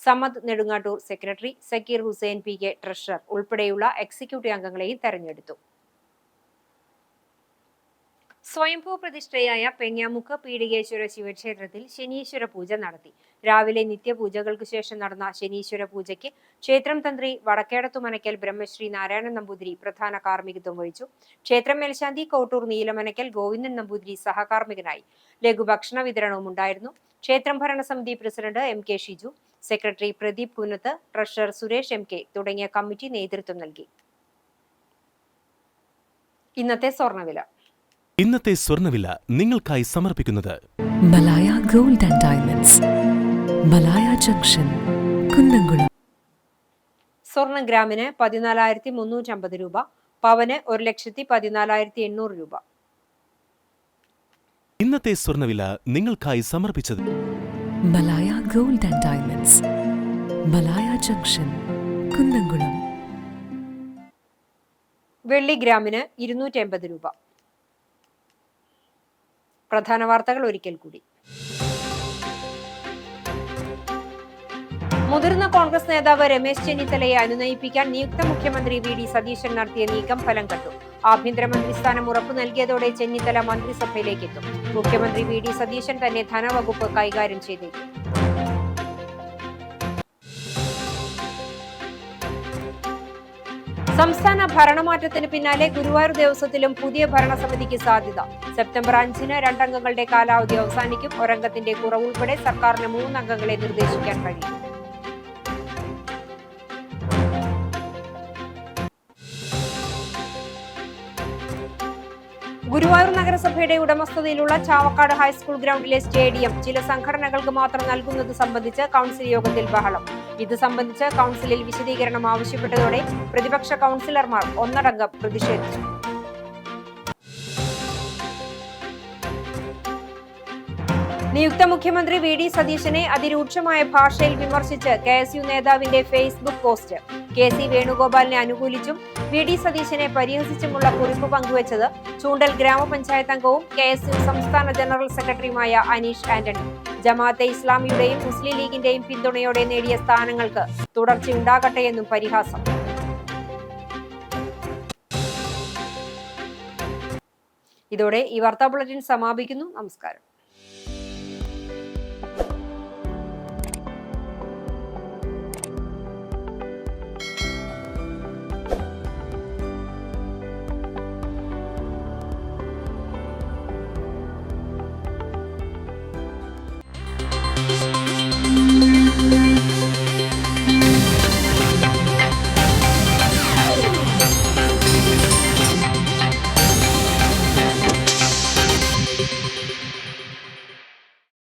S1: Samad Nedungattoor secretary, Sakeer Hussain PK treasurer ഉൾപ്പെടെയുള്ള എക്സിക്യൂട്ടീവ് അംഗങ്ങളെയും തെരഞ്ഞെടുത്തു. സ്വയംഭൂ പ്രതിഷ്ഠയായ പെങ്ങാമുക്ക് പീഡികേശ്വര ശിവക്ഷേത്രത്തിൽ ശനീശ്വര പൂജ നടത്തി. രാവിലെ നിത്യപൂജകൾക്ക് ശേഷം നടന്ന ശനീശ്വര പൂജയ്ക്ക് ക്ഷേത്രം തന്ത്രി വടക്കേടത്തുമനക്കൽ ബ്രഹ്മശ്രീ നാരായണൻ നമ്പൂതിരി പ്രധാന കാർമ്മികത്വം വഹിച്ചു. ക്ഷേത്രം മേൽശാന്തി കോട്ടൂർ നീലമനക്കൽ ഗോവിന്ദൻ നമ്പൂതിരി സഹകാർമ്മികനായി. ലഘുഭക്ഷണ വിതരണവും ഉണ്ടായിരുന്നു. ക്ഷേത്രം ഭരണസമിതി president MK Shiju, secretary Pradeep Kunnath, treasurer Suresh MK തുടങ്ങിയ കമ്മിറ്റി നേതൃത്വം നൽകി. ഇന്നത്തെ സ്വർണ്ണവില
S8: നിങ്ങൾക്കായി സമർപ്പിക്കുന്നത്
S9: Malaya gold and diamonds, Malaya junction, Kunnamkulam.
S1: സ്വർണം ഗ്രാമിന് 14,350 രൂപ, പവന് 1,14,800 രൂപ.
S8: ഇന്നത്തെ സ്വർണ്ണവില നിങ്ങൾക്കായി സമർപ്പിച്ചത്
S9: Malaya gold and diamonds, Malaya junction, Kunnamkulam.
S1: വെള്ളി ഗ്രാമിന് 280 രൂപ. പ്രധാന വാർത്തകൾ ഒരിക്കൽ കൂടി. മുതിർന്ന കോൺഗ്രസ് നേതാവ് രമേശ് ചെന്നിത്തലയെ അനുനയിപ്പിക്കാൻ നിയുക്ത മുഖ്യമന്ത്രി VD സതീശൻ നടത്തിയ നീക്കം ഫലം കണ്ടു. ആഭ്യന്തരമന്ത്രി സ്ഥാനം ഉറപ്പു നൽകിയതോടെ ചെന്നിത്തല മന്ത്രിസഭയിലേക്ക് എത്തും. മുഖ്യമന്ത്രി VD സതീശൻ തന്നെ ധനവകുപ്പ് കൈകാര്യം ചെയ്തേക്കും. സംസ്ഥാന ഭരണമാറ്റത്തിന് പിന്നാലെ ഗുരുവായൂർ ദേവസ്വത്തിലും പുതിയ ഭരണസമിതിക്ക് സാധ്യത. സെപ്റ്റംബർ 5-ന് 2 അംഗങ്ങളുടെ കാലാവധി അവസാനിക്കും. ഒരംഗത്തിന്റെ കുറവുൾപ്പെടെ സർക്കാരിന് 3 അംഗങ്ങളെ നിർദ്ദേശിക്കാൻ കഴിയും. ഗുരുവായൂർ നഗരസഭയുടെ ഉടമസ്ഥതയിലുള്ള ചാവക്കാട് ഹൈസ്കൂൾ ഗ്രൗണ്ടിലെ സ്റ്റേഡിയം ചില സംഘടനകൾക്ക് മാത്രം നൽകുന്നത് സംബന്ധിച്ച് കൗൺസിൽ യോഗത്തിൽ ബഹളം. ഇത് സംബന്ധിച്ച് കൗൺസിലിൽ വിശദീകരണം ആവശ്യപ്പെട്ടതോടെ പ്രതിപക്ഷ കൗൺസിലർമാർ ഒന്നടങ്കം പ്രതിഷേധിച്ചു. നിയുക്ത മുഖ്യമന്ത്രി VD സതീശനെ അതിരൂക്ഷമായ ഭാഷയിൽ വിമർശിച്ച് KSU നേതാവിന്റെ ഫേസ്ബുക്ക് പോസ്റ്റ്. KC വേണുഗോപാലിനെ അനുകൂലിച്ചും VD സതീശനെ പരിഹസിച്ചുമുള്ള കുറിപ്പ് പങ്കുവച്ചത് ചൂണ്ടൽ ഗ്രാമപഞ്ചായത്ത് അംഗവും KSU സംസ്ഥാന ജനറൽ സെക്രട്ടറിയുമായ അനീഷ് ആന്റണി. ജമാഅത്തെ ഇസ്ലാമിയുടെയും മുസ്ലിം ലീഗിന്റെയും പിന്തുണയോടെ നേടിയ സ്ഥാനങ്ങൾക്ക് തുടർച്ചയുണ്ടാകട്ടെയെന്നും പരിഹാസം. ഇതോടെ ഈ വാർത്താ ബുള്ളറ്റിൻ സമാപിക്കുന്നു. നമസ്കാരം.